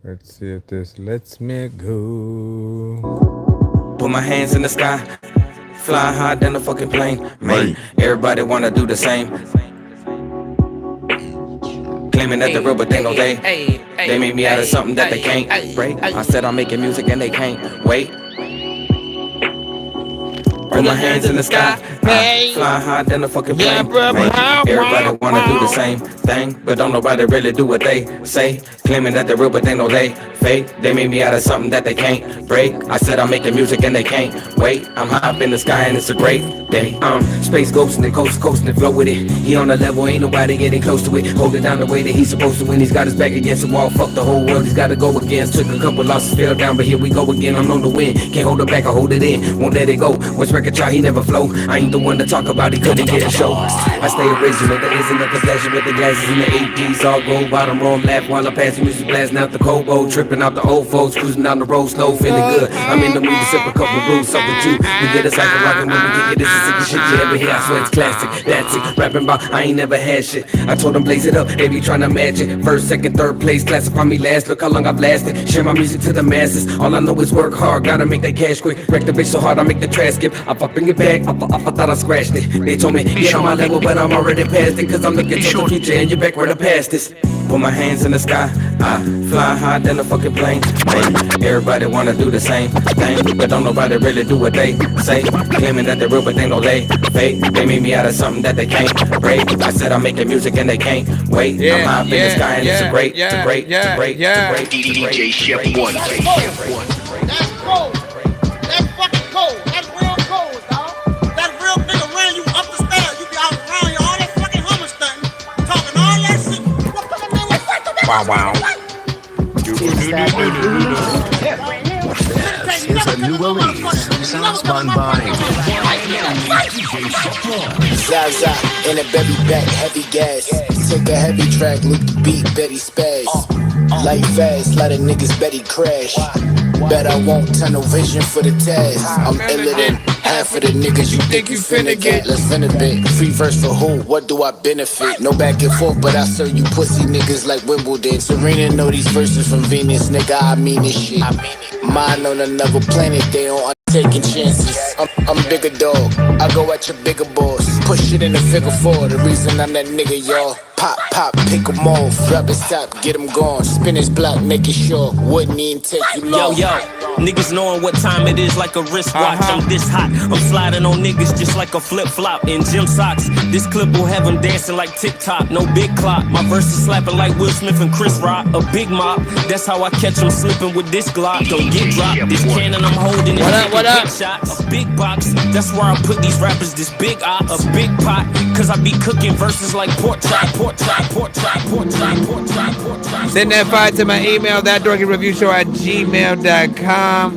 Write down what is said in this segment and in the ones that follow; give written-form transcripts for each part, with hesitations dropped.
Let's see if this lets me go. Put my hands in the sky, fly higher than a fucking plane. Man, everybody wanna do the same. Claiming that they're real, but they know they made me out of something that they can't break. I said I'm making music and they can't wait. Put my hands in the sky, fly higher than a fucking plane. Man, everybody wanna do the same thing, but don't nobody really do what they say. Claiming that they're real, but they know they fake. They made me out of something that they can't break. I said I'm making music and they can't wait. I'm high up in the sky and it's a great day. Space ghost and coast to coast and flow with it. He on the level, ain't nobody getting close to it. Hold it down the way that he's supposed to when he's got his back against the wall. Fuck the whole world, he's gotta go against. Took a couple losses, fell down, but here we go again. I'm on the win, can't hold it back or hold it in. Won't let it go. Once record try, he never flow. I ain't the one to talk about, he couldn't get a show. I stay original, there isn't a possession with the glasses and the 8Ds all gold. Bottom row, laugh while I pass the music blasting out the Kobo. Tripping out the old folks, cruising down the road slow, feeling good. I'm in the mood to sip a couple brews, something with you. We get us like a rockin' when we get it. This is sick shit you ever hear, I swear it's classic. That's it, rapping about I ain't never had shit. I told them blaze it up, they be trying to match it. First, second, third place, classify me last. Look how long I've lasted, share my music to the masses. All I know is work hard, gotta make that cash quick. Wreck the bitch so hard I make the trash skip. I bring it back, I thought I scratched it. They told me, get on my level, but I'm already past it. Cause I'm looking to the future and you're back where the past is. Put my hands in the sky, I fly higher than a fucking plane. Man, everybody wanna do the same thing, but don't nobody really do what they say. Claiming that they're real, but they know they fake. They made me out of something that they can't break. I said I'm making music and they can't wait. I'm high up in the sky and it's a great, DJ Chef One. That's cold. That's fucking cold. That's real cold, dog. That real nigga ran you up the stairs. You be out around here, all that fucking hummer stunting, talking all that shit. Wow. This is a new release. Sounds spun by Zaza in a baby back, heavy gas. Take a heavy track, loop the beat, Betty spaz. Light fast, lot of niggas Betty crash. Bet I won't tunnel vision for the task. I'm iller than half of the niggas you think you finna get. Let's renovate. Free verse for who? What do I benefit? No back and forth, but I serve you pussy niggas like Wimbledon. Serena know these verses from Venus, nigga. I mean this shit. Mine on another planet, they on taking chances. I'm bigger dog. I go at your bigger boss. Push it in the figure four. The reason I'm that nigga, y'all. Pop, pick 'em off. Drop it, stop, get 'em gone. Spinach block, make it short. Wouldn't even take you long. Yo, niggas knowing what time it is like a wristwatch. I'm this hot, I'm sliding on niggas just like a flip-flop in gym socks. This clip will have them dancing like TikTok, no big clock. My verse is slapping like Will Smith and Chris Rock. A big mop, that's how I catch them slipping with this Glock. Don't get dropped, this cannon I'm holding is big shots. A big box, that's where I put these rappers, this big op. A big pot, cause I be cooking verses like pork chop. Send that file to my email, ThatDorkyReviewShow@gmail.com.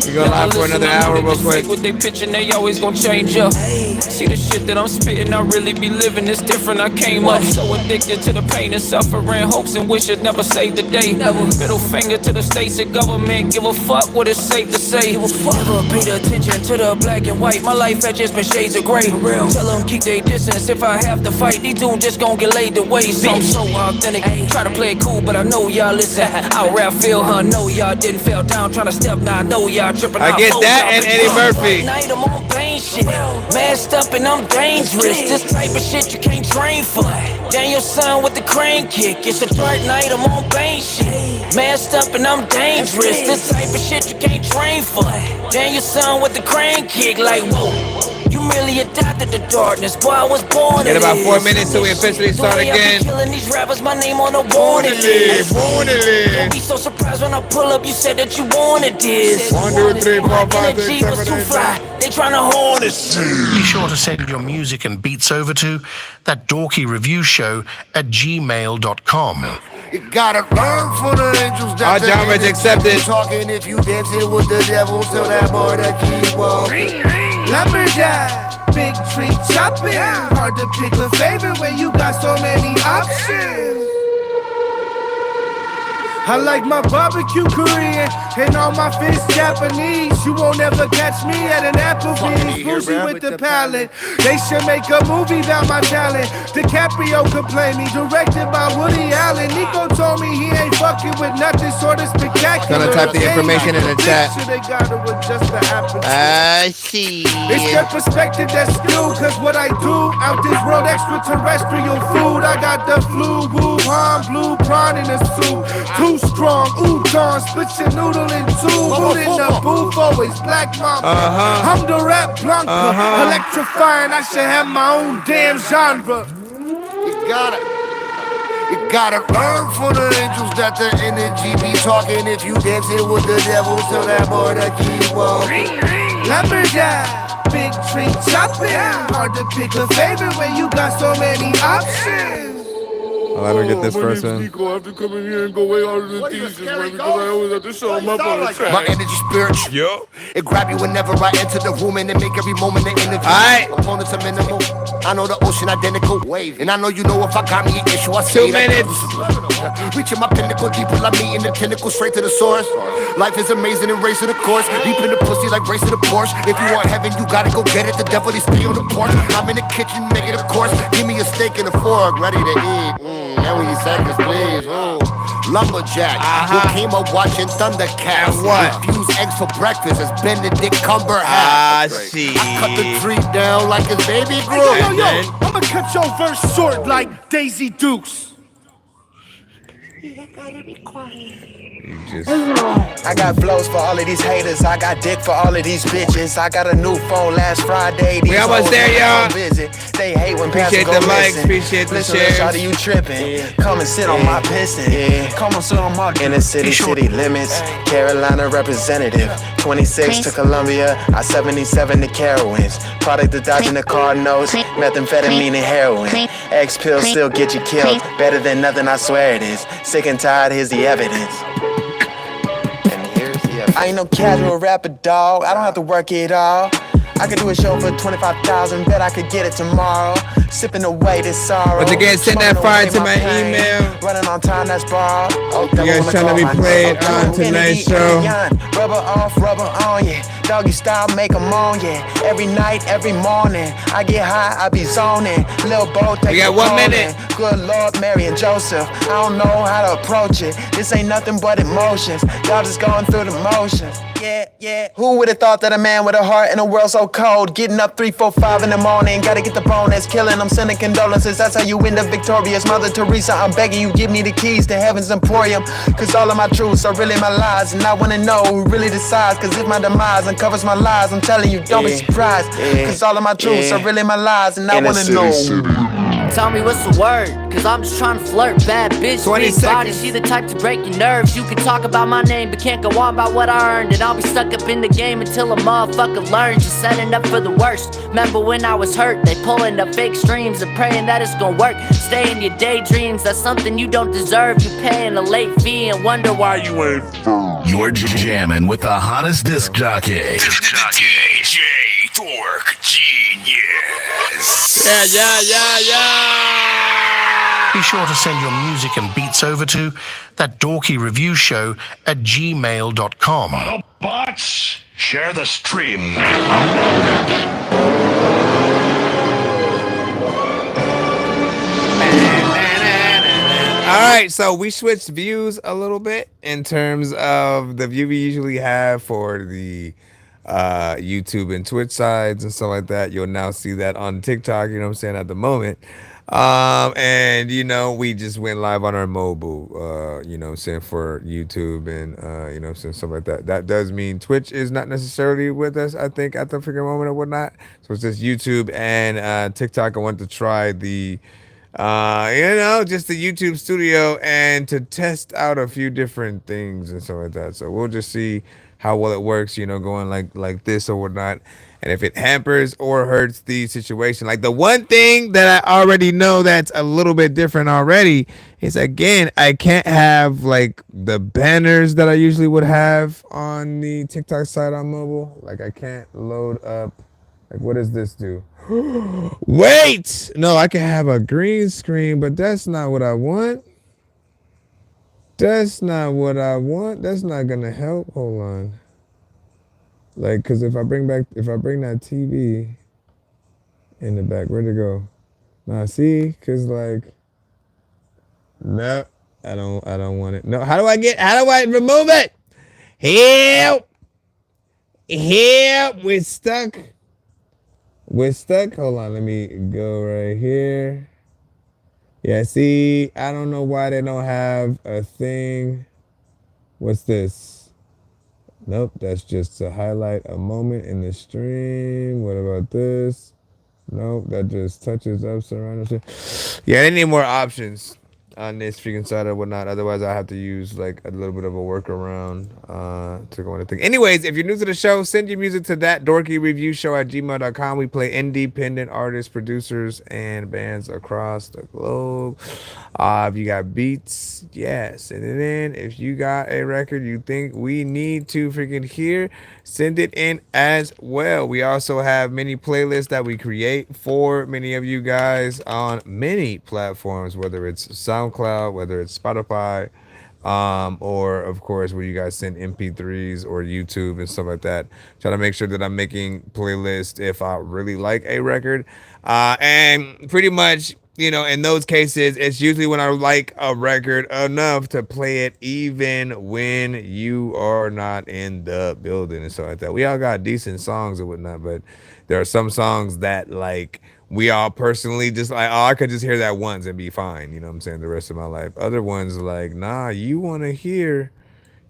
We go live for another hour real quick. What they pitching, they always gon' change up. See the shit that I'm spitting, I really be living. It's different, I came up so addicted to the pain and suffering. Hopes and wishes never saved the day. Middle finger to the states and government. Give a fuck what it's safe to say. Never paid attention to the black and white. My life had just been shades of gray. Tell them keep their distance if I have to fight. These dudes just gon' get laid to waste. I'm so authentic, try to play it cool, but I know y'all listen. I'll rap feel her, know y'all didn't fell down. Trying to step now, I know y'all tripping. I get that and Eddie Murphy. Night I'm on pain shit, masked up and I'm dangerous. This type of shit you can't train for. Daniel son with the crane kick. It's a dark night, I'm on pain shit, masked up and I'm dangerous. This type of shit you can't train for. Daniel son with the crane kick. Like whoa, you merely adopted the darkness. Boy, I was born in about 4 minutes till we officially start again. Killing these rappers, my name on the wanted list. Don't be so surprised when I pull up. You said that you wanted this. 1, 2, 3, 4, 5, 6, 7, 8, 9. They tryna horn us. Be sure to send your music and beats over to ThatDorkyReviewShow@gmail.com. You gotta learn for the angels that our John accepted. Talking if you dancing with the devil, tell that boy to keep walking. Lumberjack, big tree chopping. Hard to pick a favorite when you got so many options. I like my barbecue Korean and all my fish Japanese. You won't ever catch me at an Applebee's. Bougie with the palate. They should make a movie about my talent. DiCaprio could play me, directed by Woody Allen. Nico told me he ain't fucking with nothing sort of spectacular. Gonna type the information in the chat. I see. It's your perspective that's skewed, cause what I do out this world extraterrestrial food. I got the flu, Wuhan, blue prawn in a suit. Too strong, udon, split your noodle in two. Food in the booth, always black mama. I'm the rap Blanca, electrifying. I should have my own damn genre. You gotta learn from the angels that the energy be talking. If you dancing with the devil, tell that boy to keep walking. Lumberjack, big tree chopping. Hard to pick a favorite when you got so many options. Let me get this first one. I have to come in here and go away all of the thesis, man, because I always have to show them up on the track. My energy spiritual. Yo. It grab you whenever I enter the room and it make every moment an interview. Alright. Opponents are minimal. I know the ocean identical. Wave. And I know you know if I got me an issue, I say 2 minutes. Reaching my pinnacle, deeper like me in the tentacle, straight to the source. Life is amazing and racing the course. Deep in the pussy like racing the Porsche. If you want heaven, you gotta go get it. The devil, he stay on the porch. I'm in the kitchen, making a course. Give me a steak and a fork, ready to eat. And we seconds, please. Lumberjack, who came up watching Thundercats. What? Fuse eggs for breakfast as Benedict Cumberbatch. I see. I cut the tree down like his baby grew. Hey, yo, I'ma cut your verse short like Daisy Dukes. You gotta be quiet. I got blows for all of these haters. I got dick for all of these bitches. I got a new phone last Friday. We almost there, y'all. They hate when appreciate the likes, appreciate the shares. Shawty, you tripping? Come and sit on my piston. Come and sit on my inner city, city limits. Carolina representative. 26 to Columbia. I-77 to Carowinds. Product of dodging the Cardinals. Methamphetamine and heroin. X pills still get you killed. Better than nothing, I swear it is. Sick and tired, here's the evidence. I ain't no casual rapper, dog. I don't have to work it all. I could do a show for 25,000. Bet I could get it tomorrow. Sipping away this sorrow. Once again, send that fire to my email. Running on time, that's borrowed. Oh, you guys trying to be played on tonight's show. Rubber off, rubber on, yeah. Doggy style, make 'em on, yeah. Every night, every morning. I get high, I be zoning. Lil' Bo, take we got 1 minute. Good Lord, Mary and Joseph. I don't know how to approach it. This ain't nothing but emotions. Y'all just going through the motions. Yeah, yeah. Who would've thought that a man with a heart in a world so cold, getting up 3, 4, 5 in the morning, gotta get the bonus, killing. I'm sending condolences. That's how you end up victorious. Mother Teresa, I'm begging you, give me the keys to heaven's emporium. Cause all of my truths are really my lies, and I wanna know who really decides. Cause if my demise uncovers my lies, I'm telling you, don't be surprised. Cause all of my truths are really my lies, and I wanna know. Tell me what's the word, cause I'm just trying to flirt. Bad bitch, 20 big body, she the type to break your nerves. You can talk about my name, but can't go on about what I earned. And I'll be stuck up in the game until a motherfucker learns. Just setting up for the worst. Remember when I was hurt, they pulling up fake streams and praying that it's gonna work. Stay in your daydreams, that's something you don't deserve. You paying a late fee and wonder why you ain't. You're jamming with the hottest disc jockey. DJ Dork Genius. Yeah. Be sure to send your music and beats over to ThatDorkyReviewShow at gmail.com. The bots, share the stream. All right, so we switched views a little bit in terms of the view we usually have for the YouTube and Twitch sides and stuff like that. You'll now see that on TikTok, you know what I'm saying, at the moment. And, you know, we just went live on our mobile, you know what I'm saying, for YouTube and, you know what I'm saying, stuff like that. That does mean Twitch is not necessarily with us, I think, at the freaking moment or whatnot. So it's just YouTube and TikTok. I want to try the... you know, just the YouTube studio and to test out a few different things and stuff like that. So we'll just see how well it works, you know, going like this or whatnot. And if it hampers or hurts the situation, like the one thing that I already know that's a little bit different already is, again, I can't have like the banners that I usually would have on the TikTok side on mobile. Like I can't load up. Like, what does this do? Wait! No, I can have a green screen, but that's not what I want. That's not what I want. That's not gonna help. Hold on. Like, cause if I bring that TV in the back, where'd it go? Nah, see, cause like, no, I don't want it. No, how do I remove it? Help! Help! We're stuck. Hold on, let me go right here. Yeah, see, I don't know why they don't have a thing. What's this? Nope, that's just to highlight a moment in the stream. What about this? Nope, that just touches up surrounding. Yeah, they need more options on this freaking side or whatnot. Otherwise, I have to use like a little bit of a workaround to go into thing. Anyways, if you're new to the show, send your music to ThatDorkyReviewShow@gmail.com. We play independent artists, producers, and bands across the globe. If you got beats, yeah, send it in. If you got a record you think we need to freaking hear, send it in as well. We also have many playlists that we create for many of you guys on many platforms, whether it's SoundCloud, whether it's Spotify, or of course where you guys send MP3s or YouTube and stuff like that. Try to make sure that I'm making playlists if I really like a record. And pretty much, you know, in those cases, it's usually when I like a record enough to play it even when you are not in the building and stuff like that. We all got decent songs and whatnot, but there are some songs that like we all personally just like, oh, I could just hear that once and be fine. You know what I'm saying? The rest of my life. Other ones like, nah, you want to hear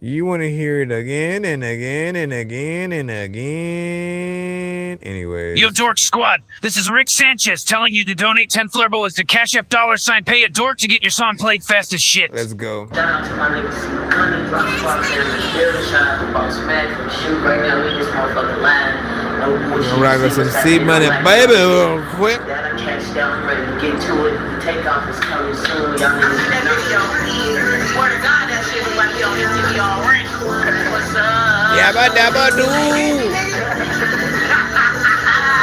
it again and again and again and again. Anyways. Yo, Dork Squad, this is Rick Sanchez telling you to donate 10 flurbles to Cash App $ pay a dork to get your song played fast as shit. Let's go. Shout out to my niggas, Connie, Rock, and the building. Shout out to Boss Mac from the shoot right now. We just motherfucking line. I'm rocking some C-Money, baby, real quick. That I catch down, ready to get to it. The takeoff is coming soon. Y'all niggas that video. Swear to God, that shit was like on this TV already. What's up? Yabba dabba doo.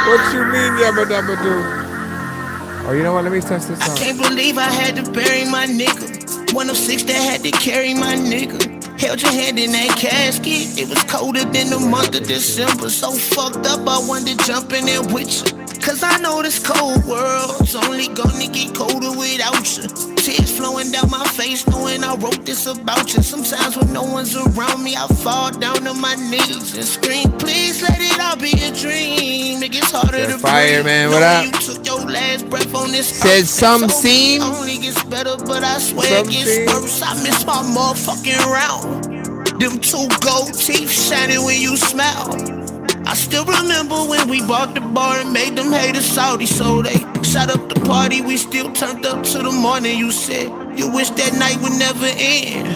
What you mean, yabba dabba doo? Oh, you know what? Let me touch this song. I can't believe I had to bury my nigga. One of 6 that had to carry my nigga. Held your hand in that casket. It was colder than the month of December. So fucked up, I wanted to jump in there with you. Cause I know this cold world's only gonna get colder without you. Tears flowing down my face knowing I wrote this about you. Sometimes when no one's around me, I fall down to my knees and scream, please let it all be a dream. It gets harder to fire, breathe. man, what up? You took your last breath on this said some scene. Only gets better, but I swear it gets worse. I miss my motherfucking round. Them 2 gold teeth shining when you smile. I still remember when we bought the bar and made them haters salty. So they shut up the party, we still turned up to the morning. You said you wish that night would never end.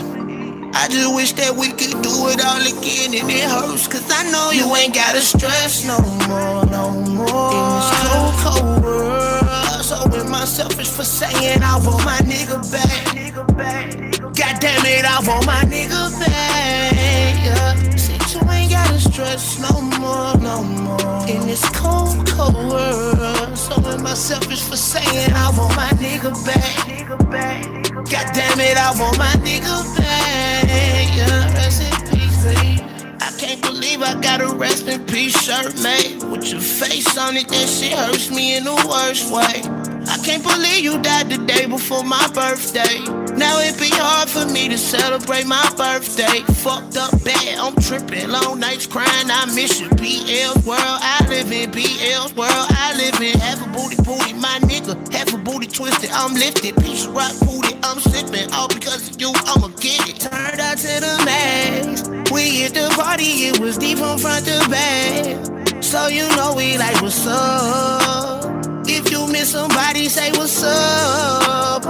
I just wish that we could do it all again. And it hurts cause I know you ain't gotta stress no more, no more. In this cold, cold world, so am I selfish for saying I want my nigga back. God damn it, I want my nigga back. Yeah. Said you ain't gotta stress no more, no more. In this cold, cold world, so am I selfish for saying I want my nigga back. God damn it, I want my nigga back. Yeah, rest in peace, baby. I can't believe I got a rest in peace shirt made with your face on it. That shit hurts me in the worst way. I can't believe you died the day before my birthday. Now it be hard for me to celebrate my birthday. Fucked up bad, I'm tripping. Long nights crying, I miss you. BL's world, I live in. BL's world, I live in. Half a booty, my nigga. Half a booty twisted, I'm lifted. Piece of rock booty, I'm sipping. All because of you, I'ma get it. Turned out to the max. We hit the party, it was deep from front to back. So you know we like, what's up? If you miss somebody, say what's up.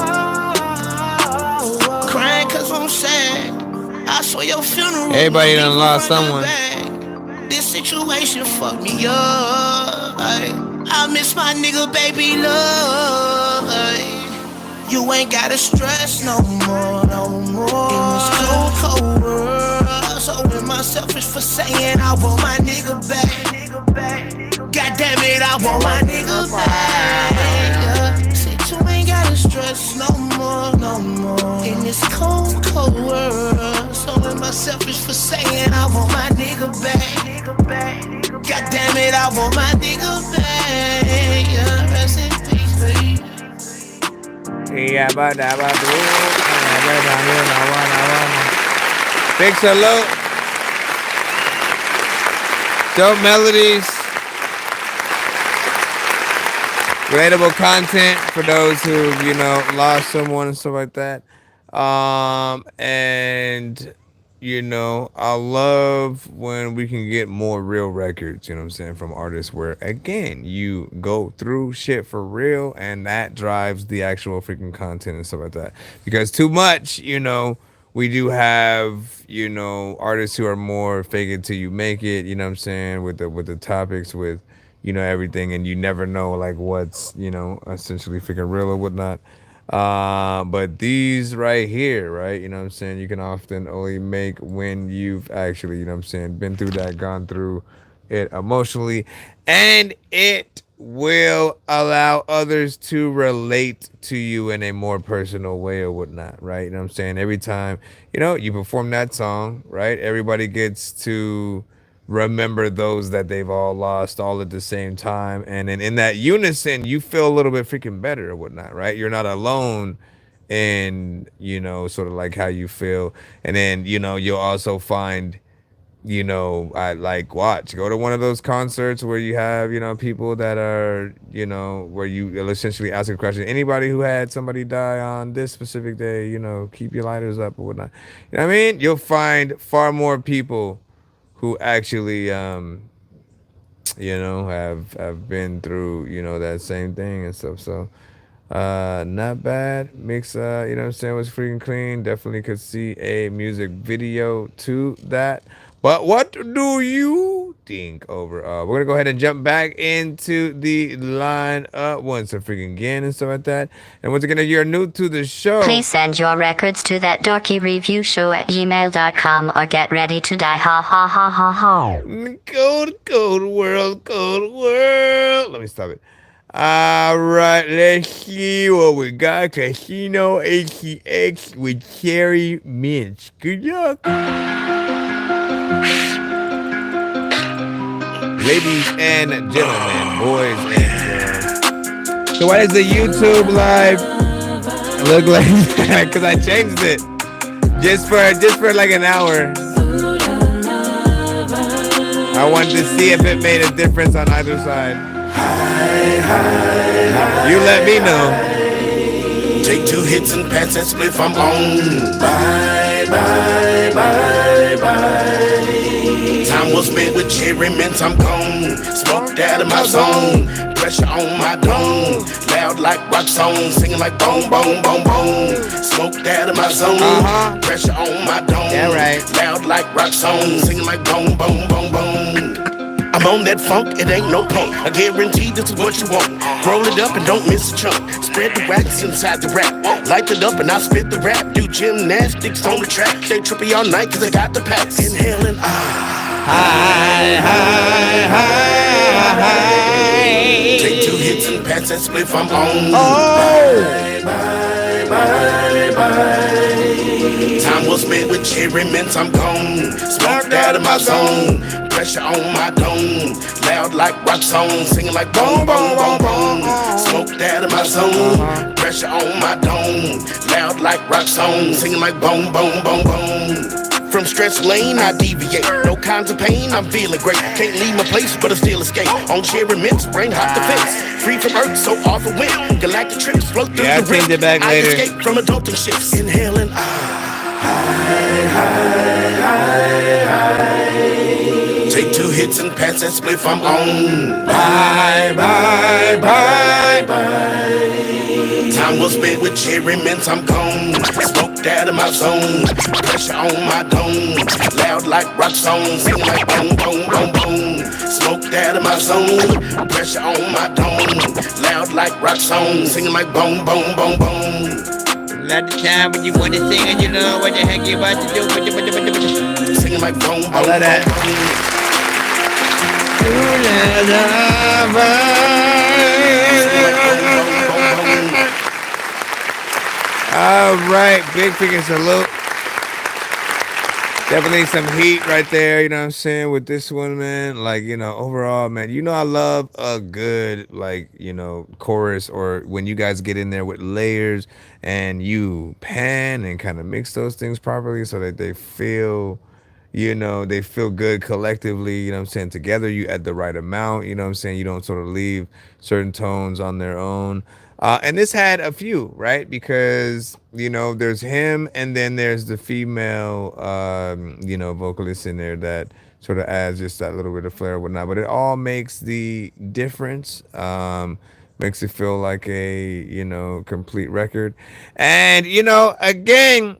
Crying cause I'm sad. I swear your funeral. Everybody done lost someone. This situation fucked me up. I miss my nigga, baby love. You ain't gotta stress no more, no more. In this cold, cold world, so am I selfish for saying I want my nigga back. God damn it, I want my nigga back. Said you ain't gotta stress no more, no more. In this cold, cold world. for saying I want my nigga back. God damn it, I want my nigga back. Yeah, rest in peace, baby. Yeah, big salute. Dope melodies. Relatable content for those who, you know, lost someone and stuff like that. And you know, I love when we can get more real records, you know what I'm saying, from artists where, again, you go through shit for real and that drives the actual freaking content and stuff like that. Because too much, you know, we do have, you know, artists who are more fake it till you make it, you know what I'm saying, with the topics, with, you know, everything, and you never know, like, what's, you know, essentially freaking real or whatnot. But these right here, right, you know what I'm saying, you can often only make when you've actually, you know what I'm saying, been through that, gone through it emotionally, and it will allow others to relate to you in a more personal way or whatnot, right? You know what I'm saying? Every time, you know, you perform that song, right, everybody gets to remember those that they've all lost all at the same time, and then in that unison you feel a little bit freaking better or whatnot, right? You're not alone in, you know, sort of like how you feel. And then, you know, you'll also find, you know, I like, watch, go to one of those concerts where you have, you know, people that are, you know, where you essentially ask a question, anybody who had somebody die on this specific day, you know, keep your lighters up or whatnot, you know what I mean? You'll find far more people who actually, you know, have been through, you know, that same thing and stuff. So, not bad. Mix, you know what I'm saying, was freaking clean. Definitely could see a music video to that. But what do you think overall? We're gonna go ahead and jump back into the lineup once again and stuff like that. And once again, if you're new to the show, please send your records to thatDorkyReviewShow@gmail.com or get ready to die. Ha ha ha ha ha. Cold world. Let me stop it. All right, let's see what we got. Casino ATX with Cherry Minch. Good luck. Ladies and gentlemen, boys and girls. So why does the YouTube live look like that? Because I changed it just for like an hour. I wanted to see if it made a difference on either side. You let me know. Take 2 hits and pass that spliff, I'm on. Bye. Time was spent with cherry mints, I'm gone. Smoked out of my zone. Pressure on my dome. Loud like rock song. Singing like boom, boom, boom, boom. Smoked out of my zone. Pressure on my dome. Yeah, right. Loud like rock song. Singing like boom, boom, boom, boom. I'm on that funk, it ain't no punk. I guarantee this is what you want. Roll it up and don't miss a chunk. Spread the wax inside the rap. Light it up and I spit the rap. Do gymnastics on the track. Stay trippy all night cause I got the packs. Inhaling, high. Take 2 hits and pass that spliff, I'm on. Bye. Time was spent with cherry mints, I'm gone. Smoked out of my zone. Pressure on my dome. Loud like rock song. Singing like boom, boom, boom, boom. Smoked out of my zone. Pressure on my dome. Loud like rock song. Singing like boom, boom, boom, boom. From stress lane, I deviate. No kinds of pain, I'm feeling great. Can't leave my place, but I still escape. On cherry mints, brain hot the fence. Free from earth, so off a wind. Galactic trips, float through the rim. It back I later. escape from adulting ships. Inhaling, Take 2 hits and pass that spliff, I'm on. Bye. Time was spent with cherry mints, I'm gone. Smoked out of my zone. Pressure on my dome. Loud like rock song. Sing like boom, boom, boom, boom. Smoked out of my zone. Pressure on my dome. Loud like rock song. Singing like boom, boom, boom, boom. Not the time when you want to sing and you know what the heck you about to do. Singing like boom, boom, I love that. All right, big freaking salute. Definitely some heat right there, you know what I'm saying, with this one, man. Like, overall, man, I love a good, like, chorus, or when you guys get in there with layers and you pan and kind of mix those things properly so that they feel good collectively, you know what I'm saying, together. You add the right amount, you know what I'm saying, you don't sort of leave certain tones on their own. And this had a few, right? Because, there's him and then there's the female, vocalist in there that sort of adds just that little bit of flair and whatnot. But it all makes the difference, makes it feel like a, complete record. And, again,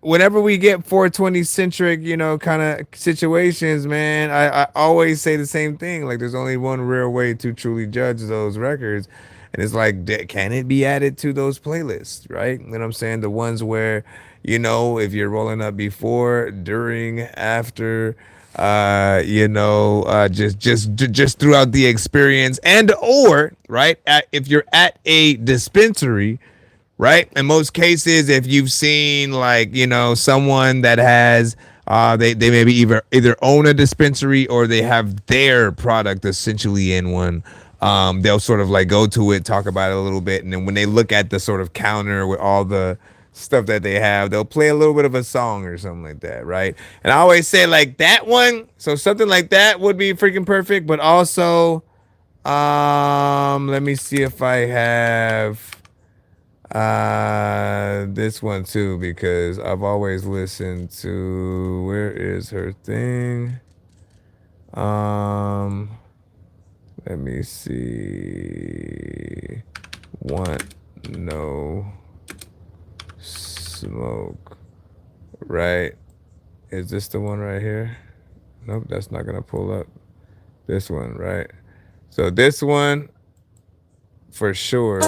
whenever we get 420 centric, kind of situations, man, I always say the same thing. Like, there's only one real way to truly judge those records. And it's like, can it be added to those playlists, right? You know what I'm saying? The ones where, if you're rolling up before, during, after, just throughout the experience, and or, right, if you're at a dispensary, right? In most cases, if you've seen, like, someone that has they maybe either own a dispensary or they have their product essentially in one. They'll sort of like go to it, talk about it a little bit, and then when they look at the sort of counter with all the stuff that they have, they'll play a little bit of a song or something like that, right? And I always say, like, that one, so something like that would be freaking perfect. But also, let me see if I have this one too, because I've always listened to, where is her thing? Let me see. Want No Smoke. Right? Is this the one right here? Nope, that's not gonna pull up. This one, right? So this one, for sure.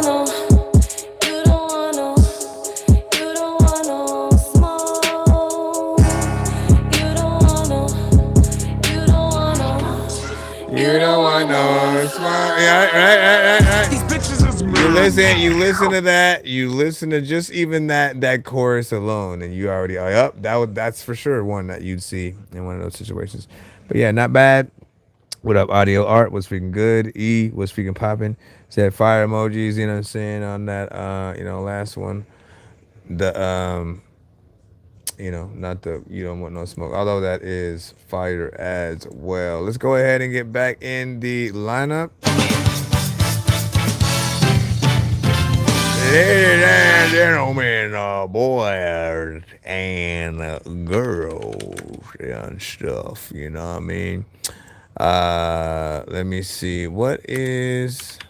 You don't want no smoke. Yeah, right. These bitches is You listen to that. You listen to just even that chorus alone, and you already that's for sure one that you'd see in one of those situations. But yeah, not bad. What up, Audio Art was freaking good. E was freaking popping. Said fire emojis, you know what I'm saying, on that last one. The not the you don't want no smoke. Although that is fire as well. Let's go ahead and get back in the lineup. Ladies and gentlemen, boys and girls and stuff, you know what I mean? Let me see. What is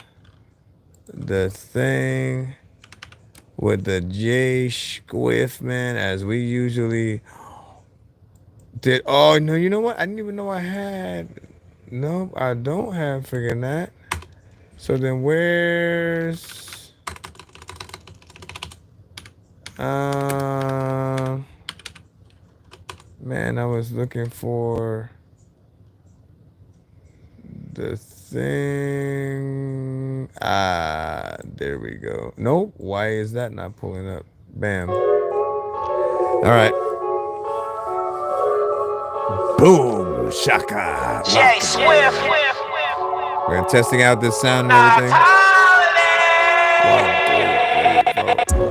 the thing with the J Squiff, man, as we usually did? Oh, no, you know what? I didn't even know I had. Nope, I don't have freaking that. So then where's... man, I was looking for the thing. There we go. Nope. Why is that not pulling up? Bam. All right. Boom. Shaka. Jay Swift. We're testing out this sound and everything.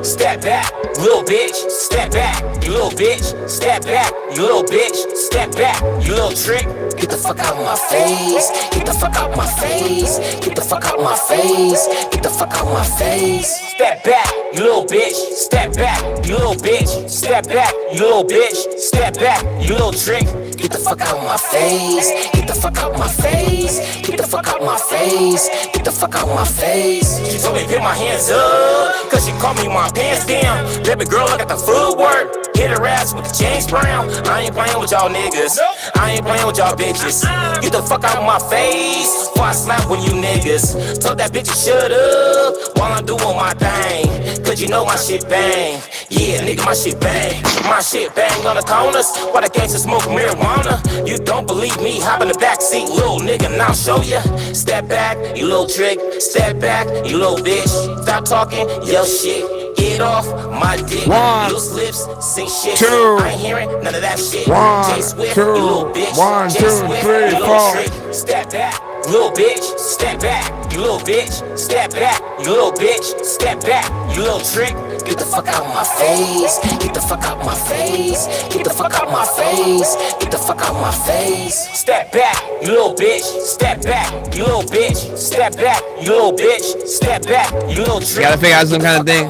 Step back, little bitch, step back, you little bitch, step back, you little bitch, step back, you little trick. Get the fuck out my face, get the fuck out my face, get the fuck out my face, get the fuck out my face. Step back, you little bitch, step back, you little bitch, step back, you little bitch, step back, you little trick. Get the fuck out my face, get the fuck out my face, get the fuck out my face, get the fuck out my face. She told me to pick my hands up, cause she called me my pants down. Baby girl, I got the footwork, hit her ass with the James Brown. I ain't playing with y'all niggas, I ain't playing with y'all bitches. Get the fuck out my face, before I slap with you niggas. Told that bitch to shut up, while I'm doing my thing, cause you know my shit bang. Yeah, nigga, my shit bang. My shit bang on the corners, while the gangsters smoke marijuana. You don't believe me, hop in the backseat, little nigga, and I'll show ya. Step back, you little trick, step back, you little bitch. Stop talking your shit, Get off my dick. One, Loose lips, sing shit. two, I ain't hearing none of that shit. one, J Swift, two, you little bitch. one, J two, Swift, three, you little four. trick. Step back, you little bitch. Step back, you little bitch. Step back, you little bitch. Step back, you little trick. Get the fuck out my face. Get the fuck out my face. Get the fuck out my face. Get the fuck out my face. Step back, you little bitch. Step back, you little bitch. Step back, you little bitch. Step back, you little trick. Gotta figure out some kind of thing.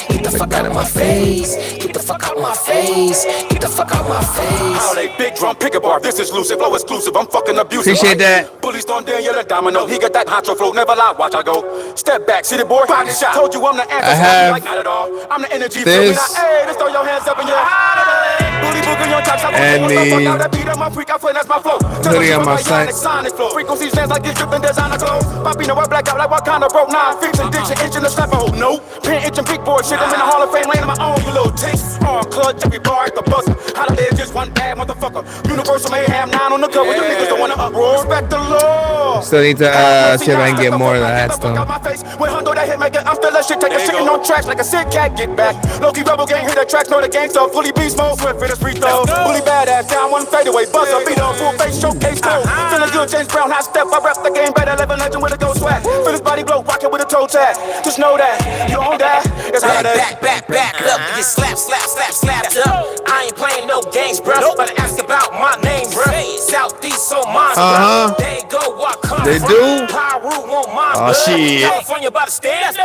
Get the fuck out of my face. Get the fuck out my face. Get the fuck out my face. All they big drum pick a bar. This is exclusive, flow exclusive. I'm fucking abusive. Appreciate that. Bullies don't dare yell a domino. He got that honcho flow. Never lie. Watch I go. Step back, city boy. Body shot. Told you I'm the answer. I have like not at all. I'm the energy. this. Hey, let's throw your hands up in your booty book in your top. And the beat on my freak. I that's my flow. hoodie on my side. Frequency stands like this dripping designer clothes. Popping I black out like what kind of broke 9 feet and ditch an inch in the snapper hole. No, pen itching big boy shit. I'm in the Hall of Fame lane on my own. You little taste. Clutch every bar at the bus. Holiday is just one bad motherfucker. Universal Mayhem 9 on the cover. You niggas don't wanna uproar. Respect the law. Still need to see if I can get more of that stuff. When Hundo that hit maker, I'm still that shit. Take a shitting on tracks like a sick cat. Get back. Low-key rebel gang, hit the tracks, know the gang stuff. Fully beast mode, Swift, finish free throws. Fully badass, down one fadeaway. Buzz a beat on full face, showcase toe. Feeling good, James Brown, high step. I rep the game better, 11 legend with a gold swag. Feel his body blow, rock it with a toe tag. Just know that, you don't die. It's how it is. Back up. Get slapped up. I ain't playing no games, bro. But ask about my name, bro. Southeast so monster. They go, what come They from? do? Pyro on my Oh, shit. California by the stairs.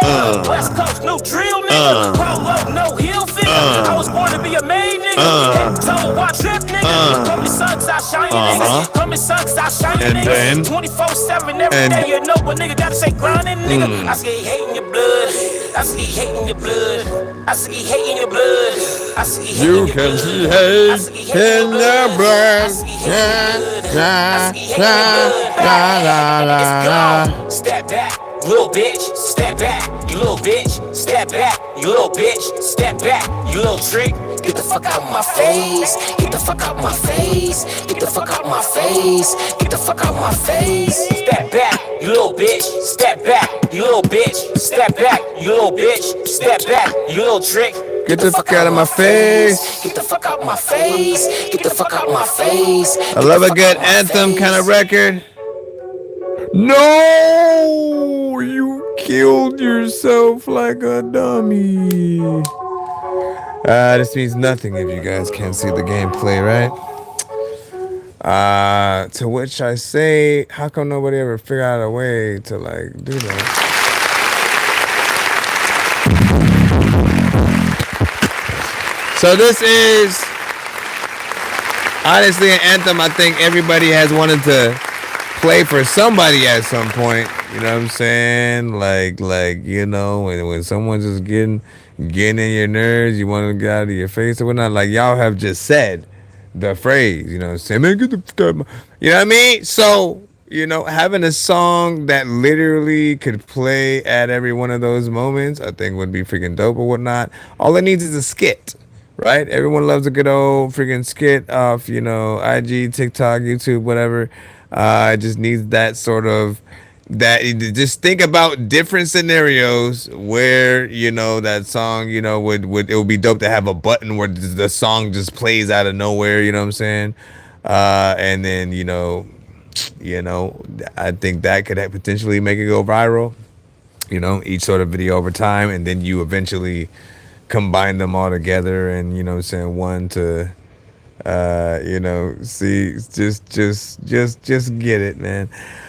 West Coast, no drill, nigga. Polo, no heel fit. I was born to be a maid, nigga. Toe, watch trip, nigga. Come to suns, I shine, nigga. Come to suns, I shine, And then- nigga. 24/7 every day, you know. But nigga gotta say grinding, nigga. I see hating your blood. I see hating your blood. I see hating your blood. I see hating You your can blood. see hate in the blood. Step back, you little bitch. Step back, you little bitch. Step back, you little bitch. Step back, you little trick. Get the fuck out my face. Get the fuck out my face. Get the fuck out my face. Get the fuck out my face. Step back, you little bitch. Step back, you little bitch. Step back, you little bitch. Step back, you little trick. Get the fuck out of my face. Get the fuck out my face. Get the fuck out my face. I love a good anthem kind of record. No, you killed yourself like a dummy. This means nothing if you guys can't see the gameplay, right? To which I say, how come nobody ever figured out a way to like do that? So this is honestly an anthem I think everybody has wanted to play for somebody at some point. You know what I'm saying? Like you know, when someone's just getting in your nerves, you want to get out of your face or whatnot. Like y'all have just said the phrase, you know what I'm saying? Man, get the fuck out of my... You know what I mean? So, you know, having a song that literally could play at every one of those moments, I think would be freaking dope or whatnot. All it needs is a skit. Right? Everyone loves a good old freaking skit off, you know, IG, TikTok, YouTube, whatever. It just needs that sort of, that just think about different scenarios where, you know, that song, you know, it would be dope to have a button where the song just plays out of nowhere, you know what I'm saying? And then, you know, I think that could potentially make it go viral, you know, each sort of video over time, and then you eventually combine them all together, and you know what I'm saying, one to you know, see, just get it, man.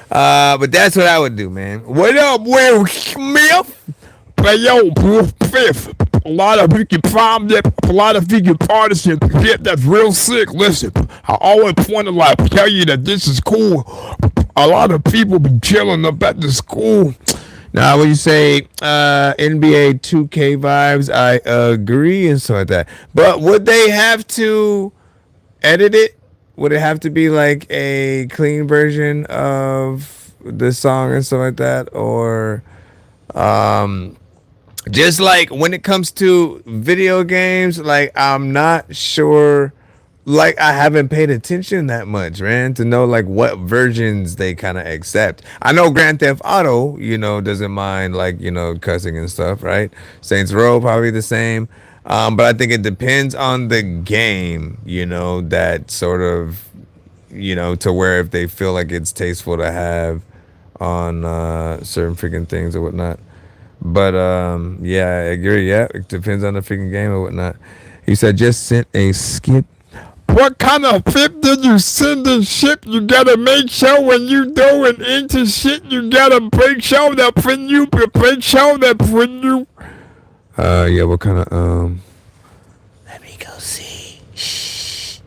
But that's what I would do, man. What up, Will Smith? Hey, yo, Fifth. A lot of you can find that, a lot of you can partisan shit that's real sick. Listen, I always want to like tell you that this is cool. A lot of people be chilling up at the school. Now, when you say NBA 2K vibes, I agree and stuff like that. But would they have to edit it? Would it have to be like a clean version of the song and stuff like that? Or just like when it comes to video games, like I'm not sure like I haven't paid attention that much, man, to know like what versions they kind of accept. I know Grand Theft Auto, doesn't mind like cussing and stuff, right? Saints Row probably the same, but I think it depends on the game, that sort of, to where if they feel like it's tasteful to have on certain freaking things or whatnot. But yeah, I agree. Yeah, it depends on the freaking game or whatnot. He said just sent a skip. What kind of flip did you send and ship? You gotta make sure when you going into shit, you gotta make sure that when you make sure that when you. Yeah. What kind of Let me go see. Shh.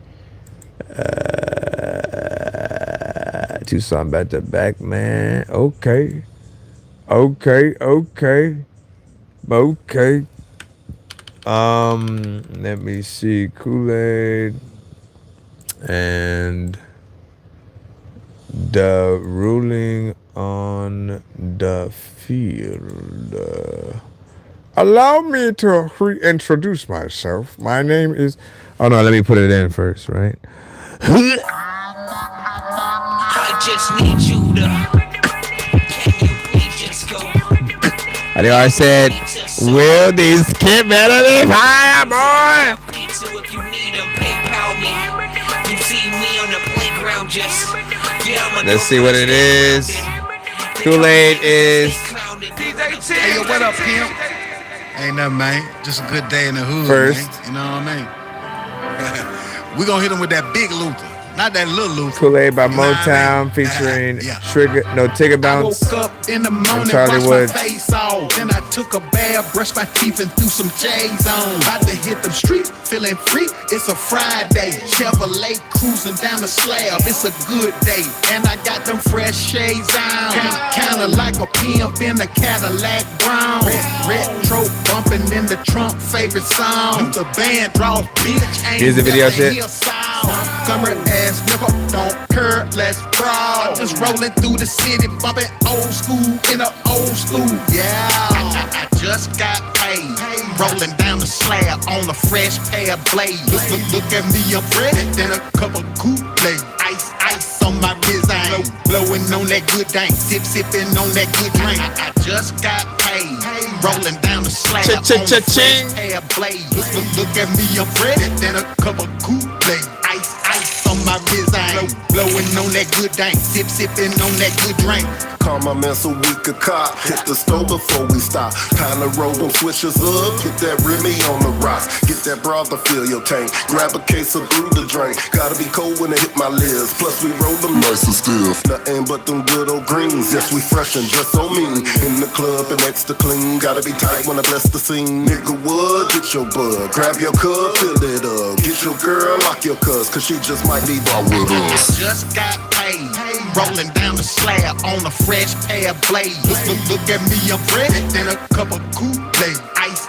Two songs back to back, man. Okay. Let me see. Kool-Aid and the ruling on the field. Allow me to reintroduce myself. My name is. Oh no, let me put it in first, right? I just need you to. Can you please just go? I think I said, will this kid better than fire, boy? So if you need a PayPal me, you see me on the playground just. Let's see what it is. Kool-Aid is. Hey, yo, what up, Pimp? Ain't nothing, man. Just a good day in the hood, First. man. You know what I mean? We gonna hit him with that big Luther. Not that little Luther. Kool-Aid by Motown featuring Tigger Bounce I woke up in the morning, and Charlie washed Woods. my face off. Then I took a bath, brushed my teeth, and threw some J's on. About to hit them streets, feeling free. It's a Friday. Chevrolet cruising down the slab. It's a good day, and I got them fresh shades on. Kinda like a pimp in a Cadillac Brown. Retro bumping in the trunk, favorite song. The band draws bitch. Here's the video shit. Summer ass nigga, don't care, let's brawl. Just rolling through the city, bumping old school in a old school. Yeah, I just got paid, rolling down the slab on a fresh pair of blades. Look at me, I'm ready, then a cup of Kool-Aid. Ice on my design, blowing on that good thing, sipping on that good drink. I just got paid, rolling down the slab on a fresh pair of blades. Look at me, I'm ready, then a cup of Kool-Aid. Ice on my design, blowing on that good thing, sipping on that good drink. Call my man so we could cop. Hit the stove before we stop. Kinda roll them switches up. Hit that Remy on the rocks. Get that broth to fill your tank. Grab a case of brew to drink. Gotta be cold when it hit my lips. Plus we roll them nice and stiff. Nothing but them good old greens. Yes, we fresh and just so mean. In the club and extra clean. Gotta be tight when I bless the scene. Nigga, what? Get your bud. Grab your cup, fill it up. Get your girl, lock your cuz. Cause she just might be by with us. Just got paid, rolling down the slab on a fresh pair of blades. Look at me, I'm ready, then a cup of Kool-Aid. Ice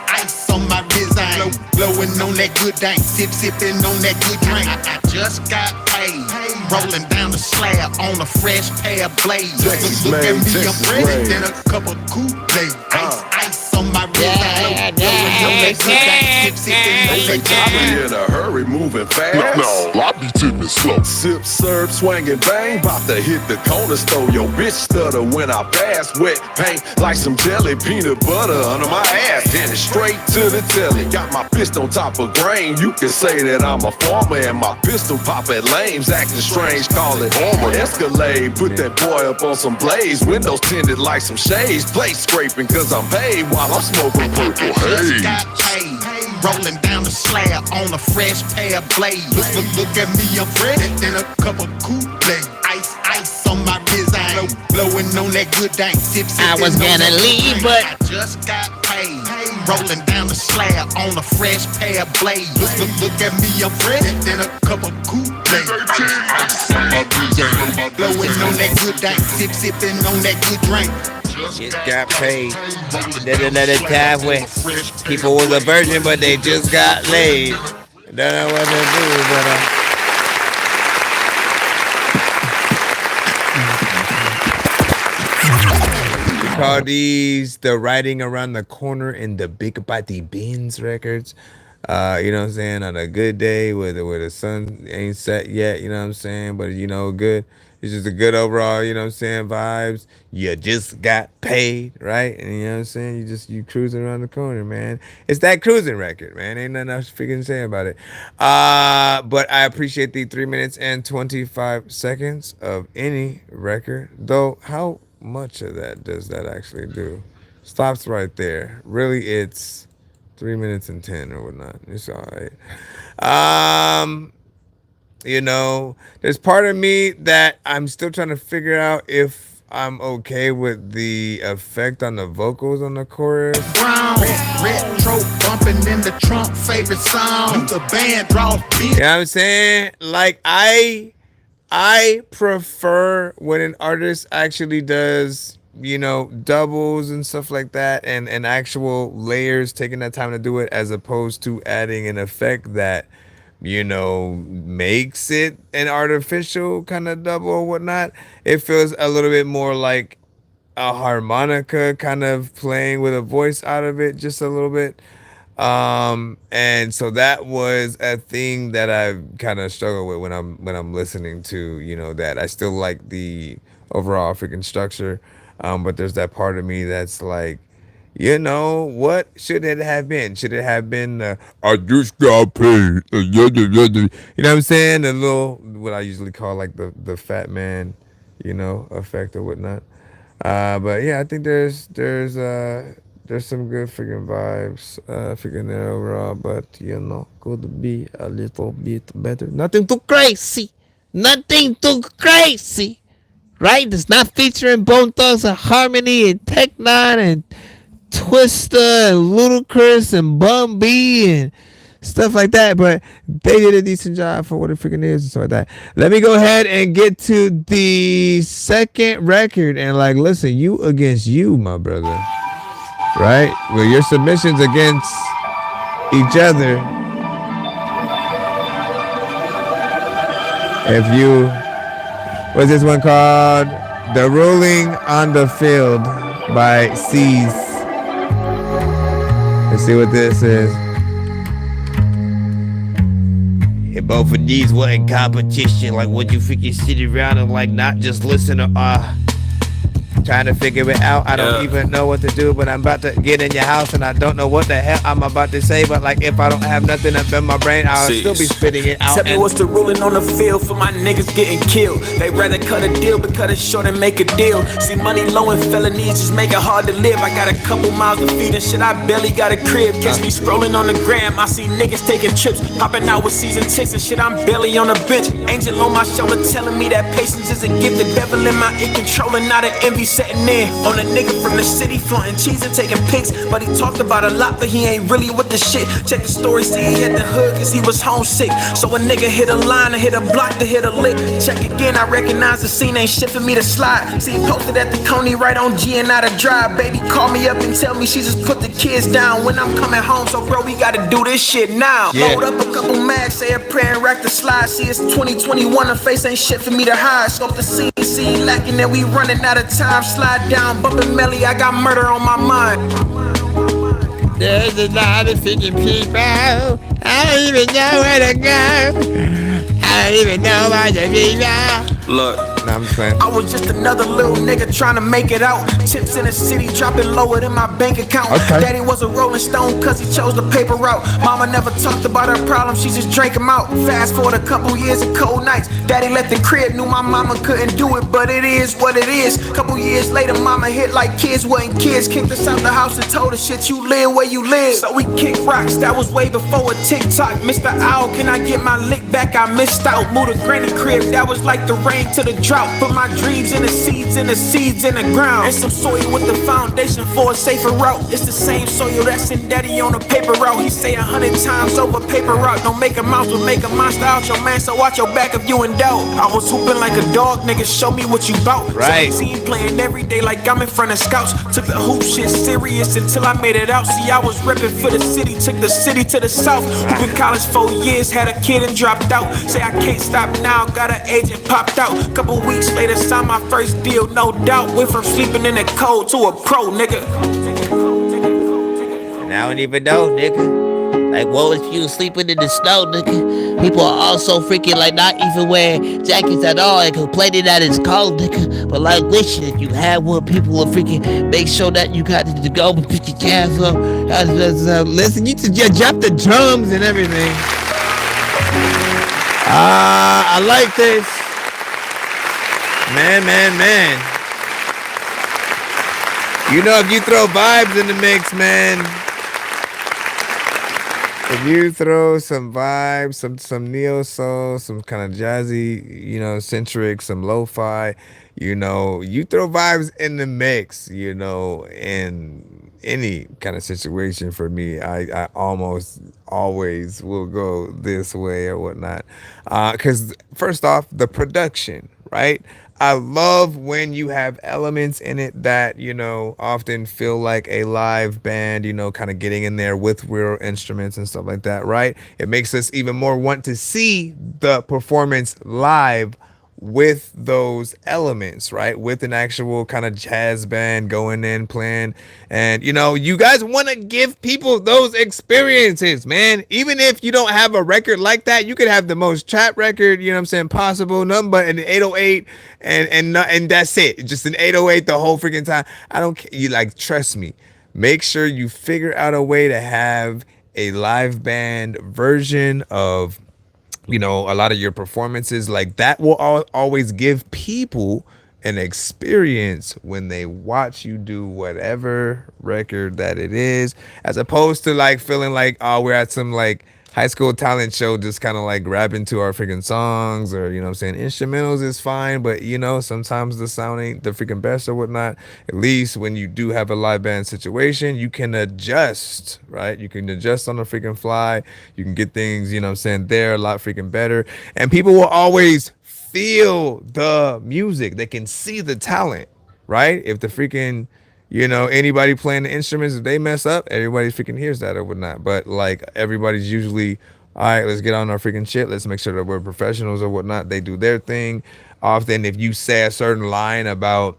on my design, blowing on that good thing, sipping on that good drink. I just got paid, rolling down the slab on a fresh pair of blades. Look at me, I'm ready, then a cup of Kool-Aid. Ice on my design, blowing on that good thing, sipping on that good drink. In a hurry, moving fast. No, I be tipping slow. Sip, serve, swing and bang. About to hit the corner store. Yo, bitch stutter when I pass. Wet paint like some jelly, peanut butter under my ass. Then it straight to the telly. Got my fist on top of grain. You can say that I'm a farmer and my pistol pop at lames. Acting strange, call it armor. Escalade, put that boy up on some blaze. Windows tinted like some shades. Plate scraping cause I'm paid while I'm smoking purple haze. Got paid, rolling down the slab on a fresh pair of blades. Look at me, I'm ready, then a cup of Kool-Aid. Ice on my design, blowing on that good thing, sipping. I was gonna leave, but I just got paid, rolling down the slab on a fresh pair of blades. Look at me, I'm ready, then a cup of Kool-Aid. Blowing on that good thing, sipping on that good drink. Just got paid. Let it time when people was a virgin, but they just got laid. Don't know what to do, but call these the Riding Around the Corner and the Big Body Beans records. You know what I'm saying? On a good day where the sun ain't set yet, you know what I'm saying? But good. It's just a good overall, you know what I'm saying, vibes. You just got paid, right? And you know what I'm saying? You cruising around the corner, man. It's that cruising record, man. Ain't nothing else freaking to say about it. But I appreciate the 3 minutes and 25 seconds of any record. Though, how much of that does that actually do? Stops right there. Really, it's 3 minutes and 10 or whatnot. It's all right. There's part of me that I'm still trying to figure out if I'm okay with the effect on the vocals on the chorus. Brown, retro bumping in the Trump favorite song. The band draws beat. You know what I'm saying? Like, I prefer when an artist actually does, doubles and stuff like that, and actual layers, taking that time to do it, as opposed to adding an effect that makes it an artificial kind of double or whatnot. It feels a little bit more like a harmonica kind of playing with a voice out of it, just a little bit. And so that was a thing that I kind of struggle with when I'm listening to, that. I still like the overall freaking structure. But there's that part of me that's like, what should it have been? Should it have been I just got paid? You know what I'm saying? The little, what I usually call like the fat man, effect or whatnot. But yeah, I think there's some good freaking vibes freaking there overall. But could be a little bit better. Nothing too crazy. Nothing too crazy. Right? It's not featuring Bone Thugs and Harmony and Tech Nine and Twista and Ludacris and Bun B and stuff like that, but they did a decent job for what it freaking is and stuff like that. Let me go ahead and get to the second record and listen, you against you, my brother. Right? With your submissions against each other. What's this one called? The Ruling on the Field by C's. Let's see what this is. If both of these were in competition, would you freaking sit around and not just listen to trying to figure it out? I don't even know what to do, but I'm about to get in your house and I don't know what the hell I'm about to say, but if I don't have nothing up in my brain, I'll still be spitting it out. Tell me what's the ruling on the field for my niggas getting killed. They rather cut a deal but cut it short and make a deal. See, money low and felonies just make it hard to live. I got a couple miles to feed and shit, I barely got a crib. Catch me scrolling on the gram, I see niggas taking trips, hopping out with season tickets and shit, I'm barely on the bench. Angel on my shoulder telling me that patience is a gift. The devil in my ear controlling, not an envy setting in. On a nigga from the city flaunting cheese and taking pics, but he talked about a lot, but he ain't really with the shit. Check the story, see he hit the hood cause he was homesick. So a nigga hit a line and hit a block to hit a lick. Check again, I recognize the scene ain't shit for me to slide. See he posted at the Coney right on G and out of drive. Baby call me up and tell me she just put the kids down when I'm coming home. So bro, we gotta do this shit now. Load up a couple mags, say a prayer and rack the slide. See it's 2021, the face ain't shit for me to hide. Scope the scene, see lacking and we running out of time. Slide down, bumping Melly, I got murder on my mind. There's a lot of freaking people. I don't even know where to go. I don't even know where to be. Look, I'm playing. I was just another little nigga trying to make it out. Chips in the city dropping lower than my bank account. Okay. Daddy was a rolling stone cause he chose the paper route. Mama never talked about her problems, she just drank them out. Fast forward a couple years of cold nights. Daddy left the crib, knew my mama couldn't do it, but it is what it is. Couple years later, mama hit like kids wasn't kids. Kicked us out the house and told us shit, you live where you live. So we kicked rocks, that was way before a TikTok. Mr. Owl, can I get my lick back? I missed out. Moved to granny crib, that was like the rain to the drought. Put my dreams in the seeds in the ground. And some soil with the foundation for a safer route. It's the same soil that's in daddy on a paper route. He say 100 times over paper route. Don't make a mouse, but make a monster out your man. So watch your back if you in doubt. I was hooping like a dog, nigga, show me what you bout. Right. 17 playing every day like I'm in front of scouts. Took the hoop shit serious until I made it out. See, I was repping for the city, took the city to the south. Hooping college 4 years, had a kid and dropped out. Say I can't stop now, got an agent popped out. Couple weeks later, signed my first deal, no doubt. Went from sleeping in the cold to a pro, nigga. And I don't even know, nigga. Like, what if you sleeping in the snow, nigga? People are also freaking like not even wearing jackets at all and complaining that it's cold, nigga. But like, listen, if you have one, people will freaking make sure that you got to go and put your calves up. Listen, you drop the drums and everything. I like this. Man. You know, if you throw vibes in the mix, man. If you throw some vibes, some neo soul, some kind of jazzy, you know, centric, some lo-fi, you know, you throw vibes in the mix, you know, in any kind of situation for me, I almost always will go this way or whatnot. Because first off, the production, right? I love when you have elements in it that, you know, often feel like a live band, you know, kind of getting in there with real instruments and stuff like that, right? It makes us even more want to see the performance live with those elements, right? With an actual kind of jazz band going in, playing. And, you know, you guys want to give people those experiences, man. Even if you don't have a record like that, you could have the most trap record, you know what I'm saying, possible, nothing but an 808 and that's it. Just an 808 the whole freaking time. I don't care. You like, trust me. Make sure you figure out a way to have a live band version of, you know, a lot of your performances. Like that will always give people an experience when they watch you do whatever record that it is, as opposed to like feeling like, oh, we're at some like high school talent show just kind of like rapping to our freaking songs, or, you know what I'm saying, instrumentals is fine, but, you know, sometimes the sound ain't the freaking best or whatnot. At least when you do have a live band situation, you can adjust, right? You can adjust on the freaking fly. You can get things, you know what I'm saying, there a lot freaking better. And people will always feel the music. They can see the talent, right? If the freaking, you know, anybody playing the instruments, if they mess up, everybody freaking hears that or whatnot. But like, everybody's usually, all right, let's get on our freaking shit. Let's make sure that we're professionals or whatnot. They do their thing. Often if you say a certain line about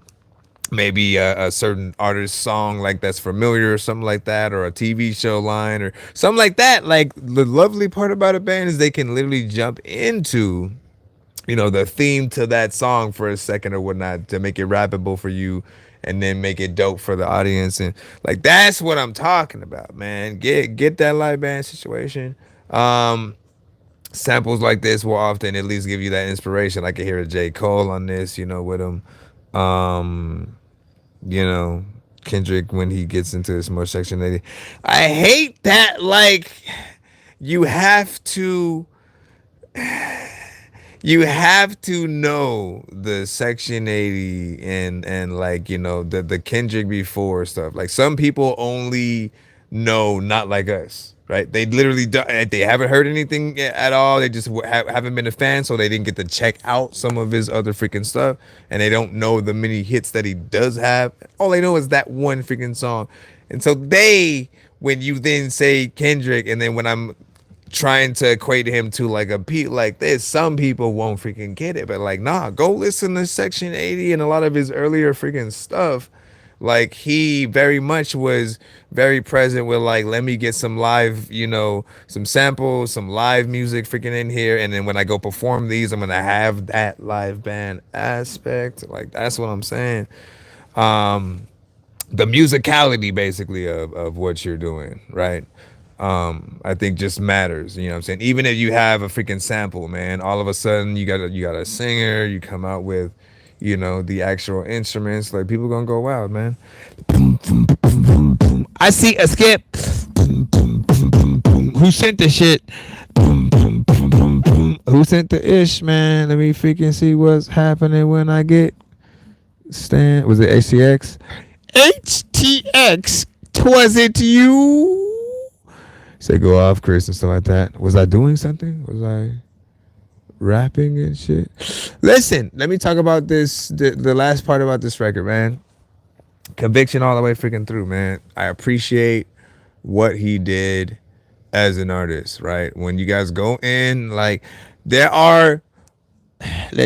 maybe a certain artist's song, like that's familiar or something like that, or a TV show line or something like that, like the lovely part about a band is they can literally jump into, you know, the theme to that song for a second or whatnot to make it rappable for you, and then make it dope for the audience. And like, that's what I'm talking about, man. Get that live band situation. Samples like this will often at least give you that inspiration. I can hear a J. Cole on this, you know, with him. You know, Kendrick when he gets into this more Section 80. I hate that, like, you have to know the Section 80 and like, you know, the Kendrick before stuff. Like, some people only know Not Like Us, right? They literally they haven't heard anything at all. They just haven't been a fan, so they didn't get to check out some of his other freaking stuff, and they don't know the many hits that he does have. All they know is that one freaking song. And so when you then say Kendrick, and then when I'm trying to equate him to like a beat like this, some people won't freaking get it. But like, nah, go listen to Section 80 and a lot of his earlier freaking stuff. Like, he very much was very present with like, let me get some live, you know, some samples, some live music freaking in here, and then when I go perform these, I'm gonna have that live band aspect. Like, that's what I'm saying. The musicality basically of what you're doing, right? I think just matters, you know what I'm saying? Even if you have a freaking sample, man, all of a sudden you got a singer, you come out with, you know, the actual instruments, like, people gonna go wild, man. I see a skip. Who sent the shit? Who sent the ish, man? Let me freaking see what's happening when I get Stan. Was it HTX? HTX, was it you? Say go off, Chris, and stuff like that. Was I doing something? Was I rapping and shit? Listen, let me talk about this, the last part about this record, man. Conviction all the way freaking through, man. I appreciate what he did as an artist, right? When you guys go in, like, let's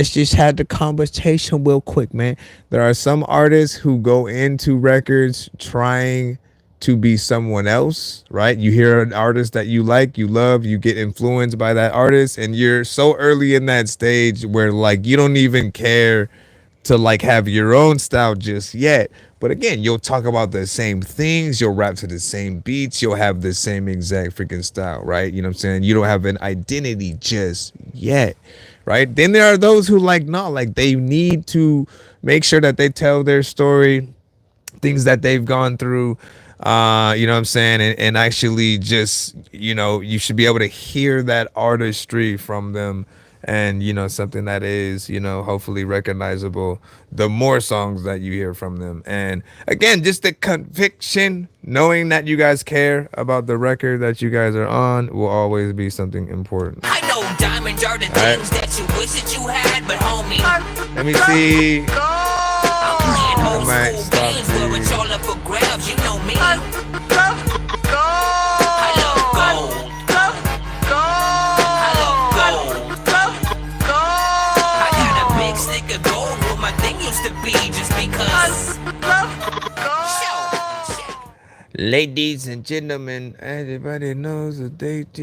just have the conversation real quick, man. There are some artists who go into records trying to be someone else, right? You hear an artist that you like, you love, you get influenced by that artist, and you're so early in that stage where like you don't even care to like have your own style just yet. But again, you'll talk about the same things, you'll rap to the same beats, you'll have the same exact freaking style, right? You know what I'm saying? You don't have an identity just yet, right? Then there are those who like, no, like they need to make sure that they tell their story, things that they've gone through, you know what I'm saying? And actually just, you know, you should be able to hear that artistry from them, and, you know, something that is, you know, hopefully recognizable the more songs that you hear from them. And again, just the conviction, knowing that you guys care about the record that you guys are on will always be something important. I know diamonds are the things that you wish that you had, but homie, let me see. I'm playing old Might school stop games where it's all up for grabs, you know me. I love gold. I love gold. I got a big stick of gold where my thing used to be just because. Ladies and gentlemen, everybody knows the date.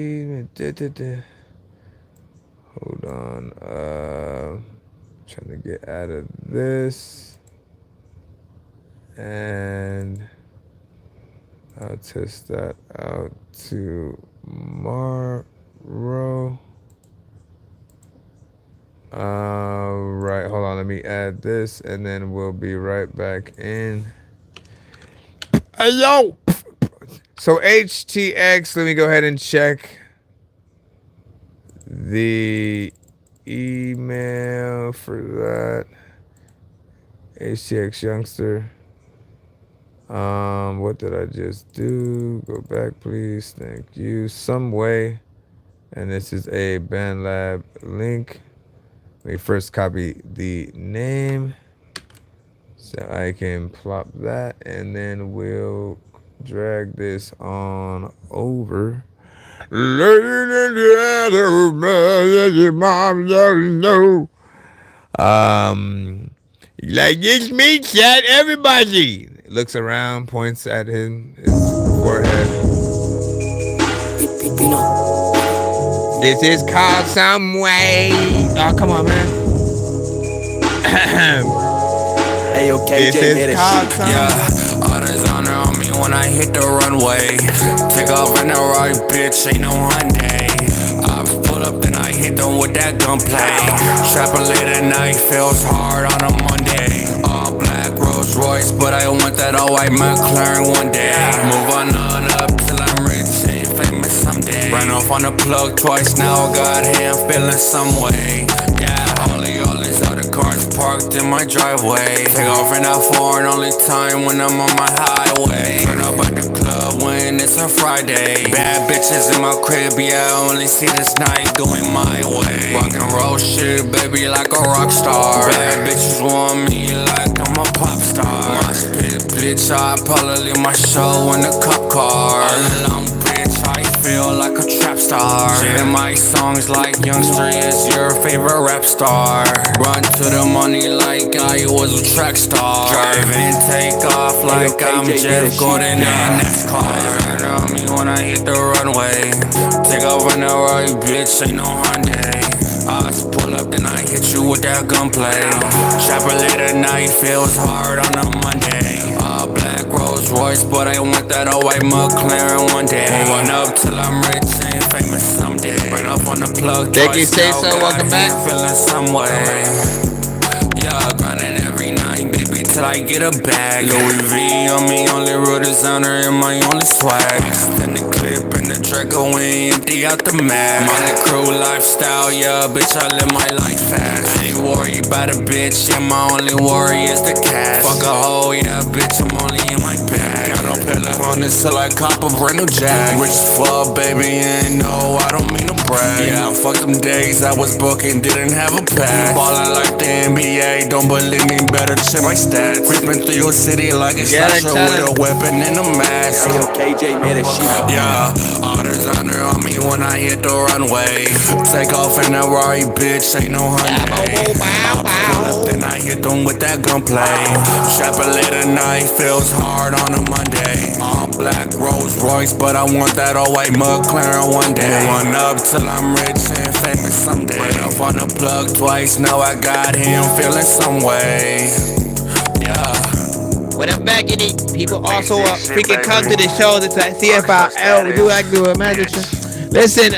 Hold on. Trying to get out of this. And I'll test that out tomorrow. Right, hold on, let me add this and then we'll be right back in. Hey, yo! So HTX, let me go ahead and check the email for that. HTX Youngster. What did I just do? Go back, please. Thank you. Some way. And this is a BandLab link. Let me first copy the name so I can plop that, and then we'll drag this on over. Like this meat shot, everybody looks around, points at his forehead. This is called Some Way. Oh, come on, man. Hey, yo, KJ, this is called Some Way. Yeah, all this honor on me when I hit the runway. Take off in the right, bitch, ain't no Hyundai. I pull up, then I hit them with that gunplay. Trapping late at night, feels hard on a Monday. All black Rolls Royce, but I want that all white McLaren one day. Move on up till I'm rich, ain't famous someday. Ran off on the plug twice, now I got him feeling some way. Yeah, all these other cars parked in my driveway. Take off in that foreign, only time when I'm on my highway. Turn up at the club when it's a Friday. Bad bitches in my crib, yeah, I only see this night going my way. Rock and roll shit, baby, like a rock star. Bad bitches want me like I'm a pop star. My spit, bitch, I probably leave my show in a cop car. All along, bitch, I feel like a trap star. Shitting my songs like Youngster is your favorite rap star. Run to the money like I was a track star. Drive and take off like I'm Jeff Gordon in NASCAR. On me when I hit the runway. Take off in the right, bitch, ain't no Hyundai. I just pull up, then I hit you with that gunplay. Chopper late at night, feels hard on a Monday. Black Rolls Royce, but I want that all white McLaren one day. Moving up till I'm rich, ain't famous someday. Bring up on the plug. Thank you, say so. Welcome back. Feeling some way. Yeah, grinding every night, baby, till I get a bag. Louis V on me, only real designer and my only swag. Extend the clip and the Draco ain't empty out the mag. Money crew lifestyle, yeah, bitch, I live my life fast. Ain't worried about a bitch, yeah, my only worry is the cash. Fuck a hoe, yeah, bitch, I'm only in my bag. I don't pay like on this till I cop a brand new jag. Rich as fuck, baby, and no, I don't mean to brag. Yeah, fuck them days I was broken, didn't have a pass. Ballin' like the NBA, don't believe me, better check my stats. Creeping through your city like a slasher with a weapon and a mask. Hey, yo, KJ, man, that shit. Yeah, all this designer on me when I hit the runway. Take off in that Rari, bitch, ain't no Hyundai. Then I hit them with that gunplay. Chevrolet tonight feels hard on a Monday. Black Rolls Royce, but I want that all white McLaren one day. Run up till I'm rich and famous someday. Went up on the plug twice, now I got him feeling some way. Yeah. What up, back in it? People also freaking come to the show. That's at CFIL. We do like to imagine. Listen,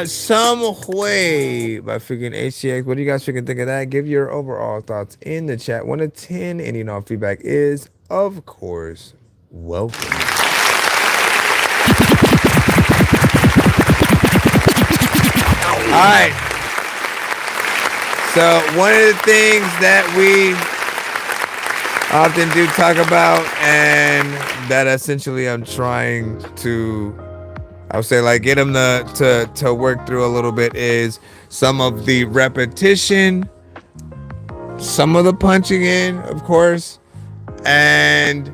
Some Way by freaking HTX. What do you guys freaking think of that? Give your overall thoughts in the chat. 1 to 10. Any and all feedback is, of course, welcome. All right. So one of the things that we often do talk about, and that essentially I'm trying to, I would say, like, get them to work through a little bit, is some of the repetition, some of the punching in, of course, and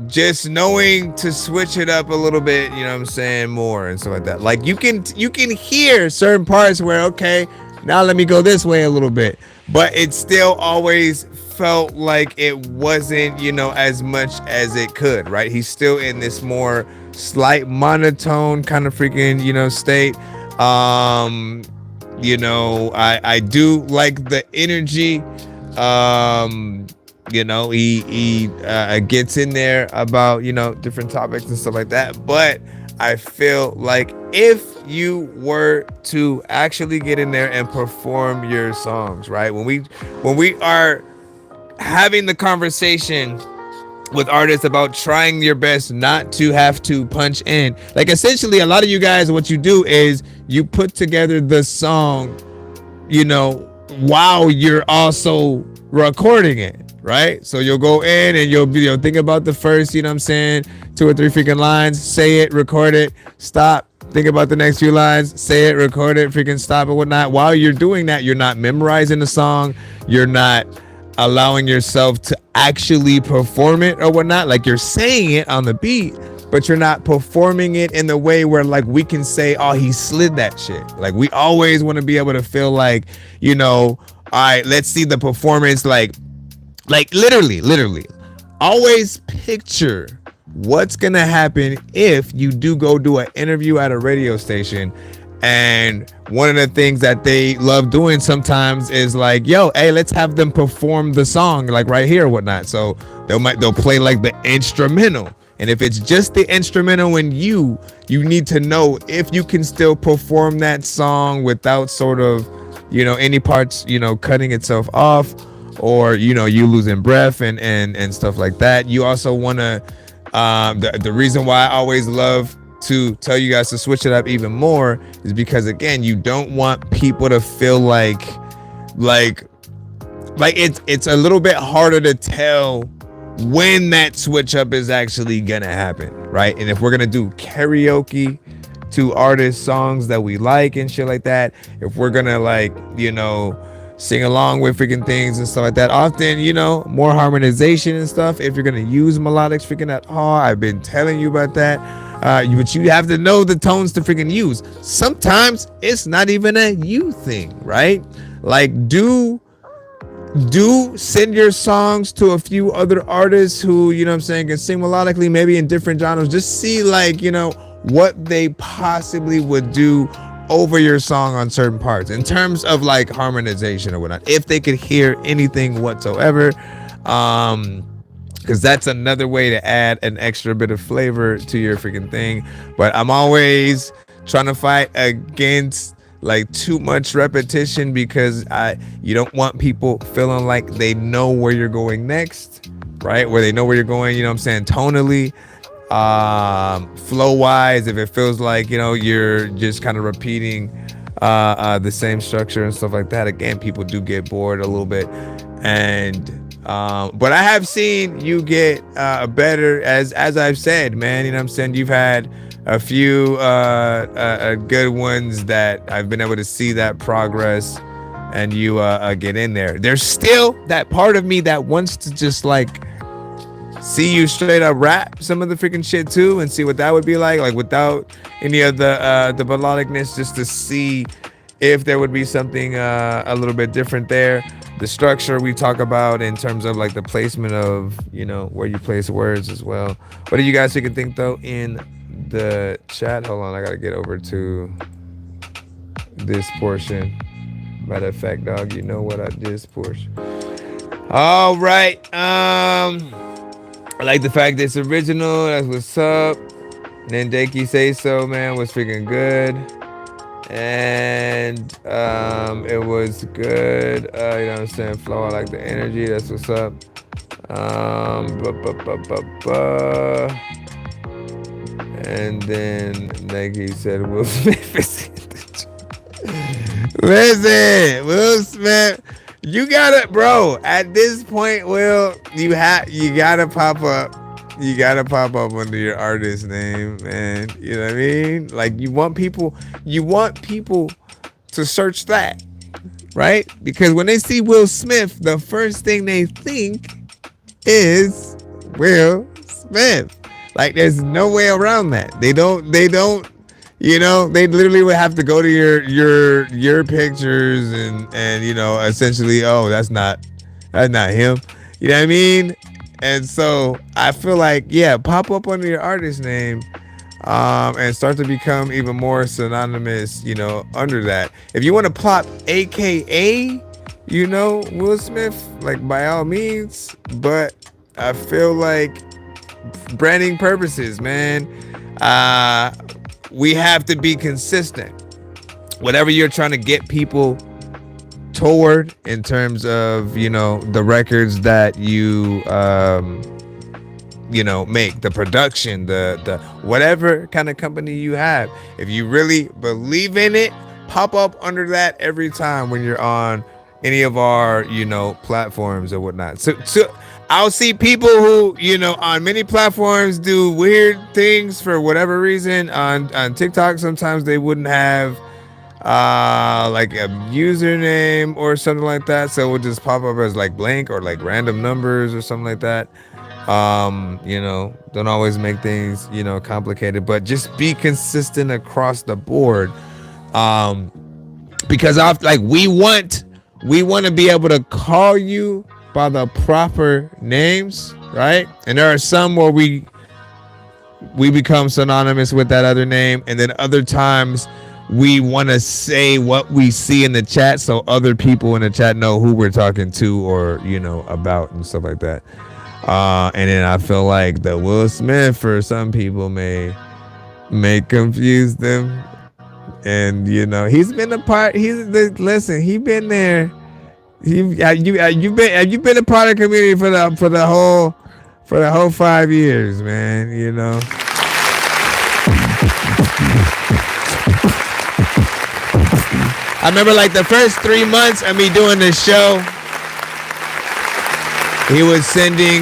just knowing to switch it up a little bit, you know what I'm saying, more and stuff like that. Like, you can hear certain parts where, okay, now let me go this way a little bit, but it still always felt like it wasn't, you know, as much as it could, right? He's still in this more slight monotone kind of freaking, you know, state. You know, I do like the energy. You know, he gets in there about, you know, different topics and stuff like that. But I feel like if you were to actually get in there and perform your songs, right? When we are having the conversation with artists about trying your best not to have to punch in, like, essentially a lot of you guys, what you do is you put together the song, you know, while you're also recording it, right? So you'll go in and you'll think about the first, you know what I'm saying, 2 or 3 freaking lines, say it, record it, stop, think about the next few lines, say it, record it, freaking stop and whatnot. While you're doing that, you're not memorizing the song, you're not allowing yourself to actually perform it or whatnot. Like, you're saying it on the beat, but you're not performing it in the way where, like, we can say, oh, he slid that shit. Like, we always want to be able to feel like, you know, all right, let's see the performance. Like literally always picture what's gonna happen if you do go do an interview at a radio station. And one of the things that they love doing sometimes is like, yo, hey, let's have them perform the song, like right here or whatnot. So they'll play like the instrumental. And if it's just the instrumental and you need to know if you can still perform that song without sort of, you know, any parts, you know, cutting itself off, or, you know, you losing breath and stuff like that. You also want to, the reason why I always love to tell you guys to switch it up even more is because, again, you don't want people to feel like it's a little bit harder to tell when that switch up is actually gonna happen, right? And if we're gonna do karaoke to artist songs that we like and shit like that, if we're gonna, like, you know, sing along with freaking things and stuff like that, often, you know, more harmonization and stuff. If you're gonna use melodics freaking at all, I've been telling you about that. But you have to know the tones to freaking use. Sometimes it's not even a you thing, right? Like, do send your songs to a few other artists who, you know what I'm saying, can sing melodically, maybe in different genres. Just see, like, you know, what they possibly would do over your song on certain parts in terms of, like, harmonization or whatnot, if they could hear anything whatsoever. Because that's another way to add an extra bit of flavor to your freaking thing. But I'm always trying to fight against, like, too much repetition, because you don't want people feeling like they know where you're going next, right? Where they know where you're going, you know what I'm saying, tonally, flow wise. If it feels like, you know, you're just kind of repeating the same structure and stuff like that, again, people do get bored a little bit. And but I have seen you get better, as I've said, man, you know what I'm saying. You've had a few good ones that I've been able to see that progress, and you get in there. There's still that part of me that wants to just, like, see you straight up rap some of the freaking shit too, and see what that would be like without any of the melodicness, just to see if there would be something a little bit different there. The structure we talk about in terms of like the placement of, you know, where you place words as well. What do you guys think though in the chat? Hold on, I gotta get over to this portion. Matter of fact, dog, you know what I this portion. All right. I like the fact that it's original. That's what's up. And then Dorky Say So, man, was freaking good. And it was good. You know what I'm saying? Flow, I like the energy. That's what's up. And then Nike said Will Smith is in the chat. Listen, Will Smith, you gotta, bro, at this point, Will, you gotta pop up. You gotta pop up under your artist name, man. You know what I mean? Like, you want people to search that, right? Because when they see Will Smith, the first thing they think is Will Smith. Like, there's no way around that. They don't, you know, they literally would have to go to your pictures and you know, essentially, oh, that's not him. You know what I mean? And so I feel like, yeah, pop up under your artist name and start to become even more synonymous, you know, under that. If you want to plot AKA, you know, Will Smith, like, by all means, but I feel like branding purposes, man, we have to be consistent. Whatever you're trying to get people toward in terms of, you know, the records that you know, make, the production, the whatever kind of company you have, if you really believe in it, pop up under that every time when you're on any of our, you know, platforms or whatnot. So I'll see people who, you know, on many platforms do weird things for whatever reason. On TikTok, sometimes they wouldn't have like a username or something like that, so it would just pop up as like blank or like random numbers or something like that. You know, don't always make things, you know, complicated, but just be consistent across the board. Because we want to be able to call you by the proper names, right? And there are some where we become synonymous with that other name, and then other times we want to say what we see in the chat so other people in the chat know who we're talking to or, you know, about and stuff like that. And then I feel like the Will Smith for some people may confuse them. And, you know, he's been a part. Listen, he been there. You've been a part of the community for the whole 5 years, man. You know. I remember like the first 3 months of me doing this show, he was sending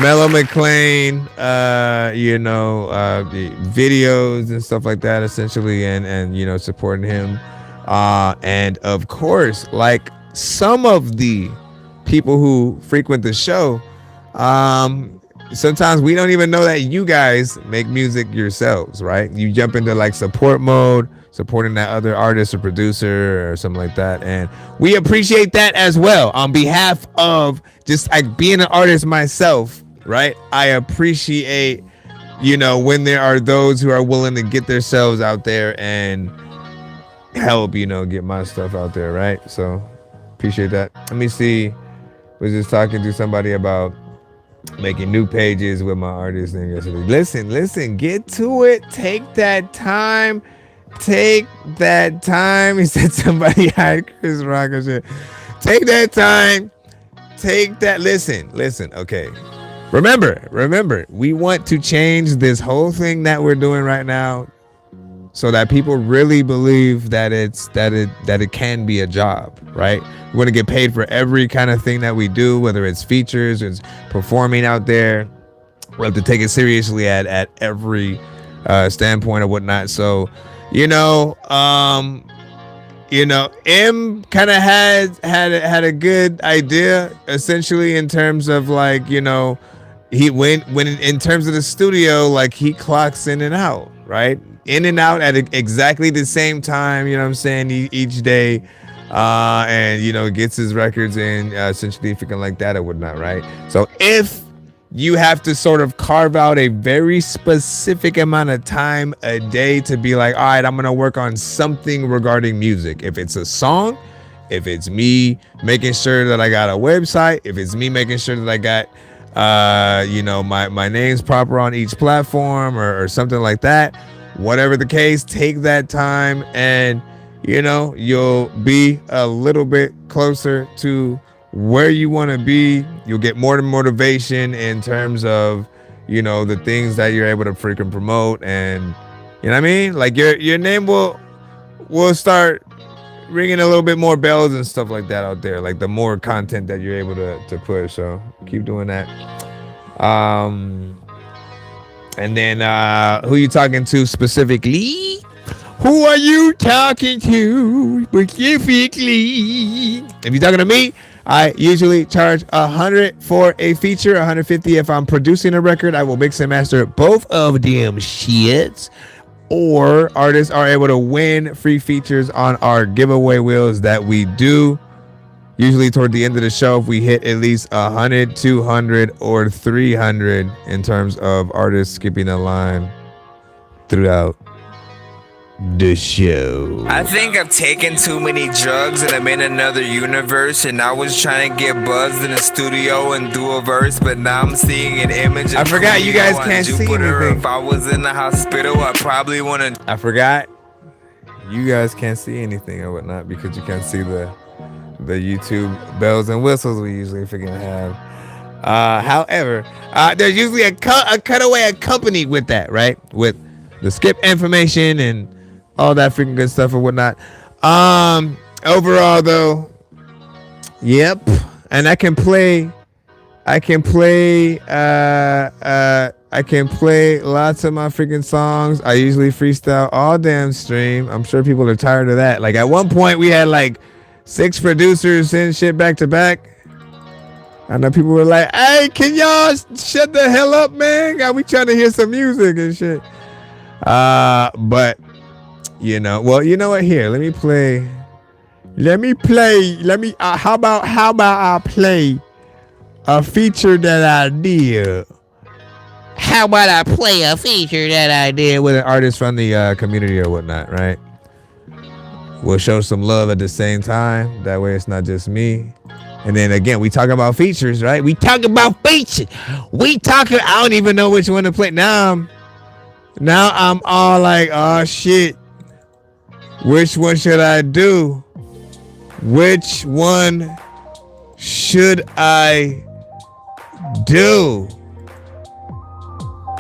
Mellow McLean, you know, videos and stuff like that, essentially, and you know, supporting him. And of course, like some of the people who frequent the show, sometimes we don't even know that you guys make music yourselves, right? You jump into like support mode, supporting that other artist or producer or something like that, and we appreciate that as well. On behalf of just like being an artist myself, right? I appreciate, you know, when there are those who are willing to get themselves out there and help, you know, get my stuff out there, right? So appreciate that. Let me see. Was just talking to somebody about making new pages with my artist name yesterday. Listen, get to it. Take that time. He said somebody hired Chris Rock or shit. Take that time. Listen. Okay. Remember, we want to change this whole thing that we're doing right now so that people really believe that it can be a job, right? We want to get paid for every kind of thing that we do, whether it's features, it's performing out there. We have to take it seriously at every standpoint or whatnot. So, you know, M kind of had a good idea essentially in terms of like, he went when in terms of the studio, like he clocks in and out, right? In and out at exactly the same time, you know what I'm saying, each day. And gets his records in essentially freaking like that or whatnot, right? So if you have to sort of carve out a very specific amount of time a day to be like, all right, I'm gonna work on something regarding music. If it's a song, if it's me making sure that I got a website, if it's me making sure that I got my name's proper on each platform or something like that, whatever the case, take that time and you'll be a little bit closer to where you want to be. You'll get more motivation in terms of the things that you're able to freaking promote, and you know what I mean, like your name will start ringing a little bit more bells and stuff like that out there, like the more content that you're able to push. So keep doing that. And then who you talking to specifically? Who are you talking to specifically? If you're talking to me, I usually charge $100 for a feature, $150 if I'm producing a record. I will mix and master both of them shits. Or artists are able to win free features on our giveaway wheels that we do. Usually toward the end of the show, if we hit at least 100, 200, or 300 in terms of artists skipping a line throughout the show. I think I've taken too many drugs and I'm in another universe, and I was trying to get buzzed in the studio and do a verse, but now I'm seeing an image of I forgot you guys can't see anything. If I was in the hospital, I probably want to. I forgot you guys can't see anything or whatnot because you can't see the YouTube bells and whistles we usually freaking have. However, there's usually a cutaway accompanied with that, right? With the skip information and all that freaking good stuff or whatnot. Overall though, yep. And I can play lots of my freaking songs. I usually freestyle all damn stream. I'm sure people are tired of that. Like at one point we had like 6 producers send shit back to back. I know people were like, hey, can y'all shut the hell up, man? God, we trying to hear some music and shit. But well, you know what? Here, let me play. How about I play a feature that I did? How about I play a feature that I did with an artist from the community or whatnot, right? We'll show some love at the same time. That way it's not just me. And then again, we talk about features, right? We talk about features. I don't even know which one to play. Now I'm all like, oh shit. Which one should I do? Which one should I do?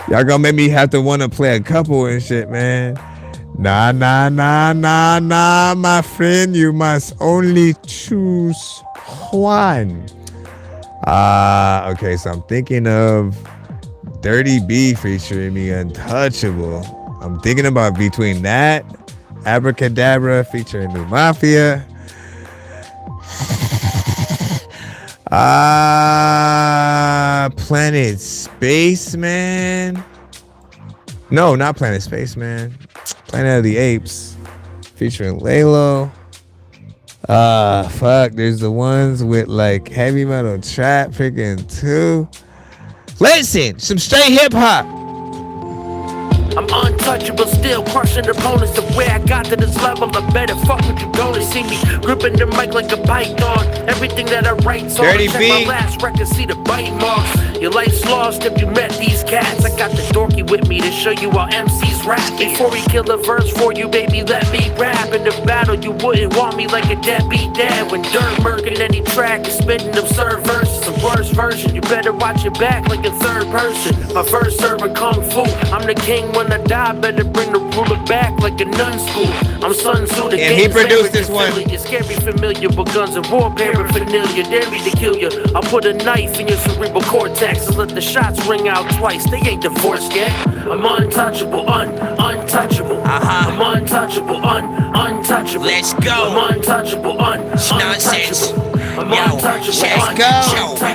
Y'all gonna make me have to want to play a couple and shit, man. Nah, my friend. You must only choose one. Okay, so I'm thinking of Dirty B featuring me, Untouchable. I'm thinking about between that, Abracadabra featuring New Mafia. Planet Spaceman. No, not Planet Spaceman. Planet of the Apes featuring Laylo. Fuck, there's the ones with like heavy metal trap freaking too. Listen, some straight hip hop. I'm untouchable, still crushing opponents. The way I got to this level, I better fuck what you gonna see me gripping the mic like a python. Everything that I write's on. Check my last record, see the bite marks. Your life's lost if you met these cats. I got the Dorky with me to show you how MCs rap. Before we kill a verse for you, baby, let me rap. In the battle, you wouldn't want me like a deadbeat dad. When dirt murking any track is spitting absurd verses. The worst version, you better watch your back like a third person. My first server kung fu, I'm the king when when I die, better bring the ruler back like a nun school. I'm Sun Tzu, the And he produced this one. You can't be familiar with guns and war paraphernalia. Dare me to kill you. I'll put a knife in your cerebral cortex and let the shots ring out twice. They ain't divorced yet. I'm untouchable, untouchable. I'm untouchable, untouchable. Let's go. I'm untouchable, Nonsense. I'm Yo, untouchable, let's go.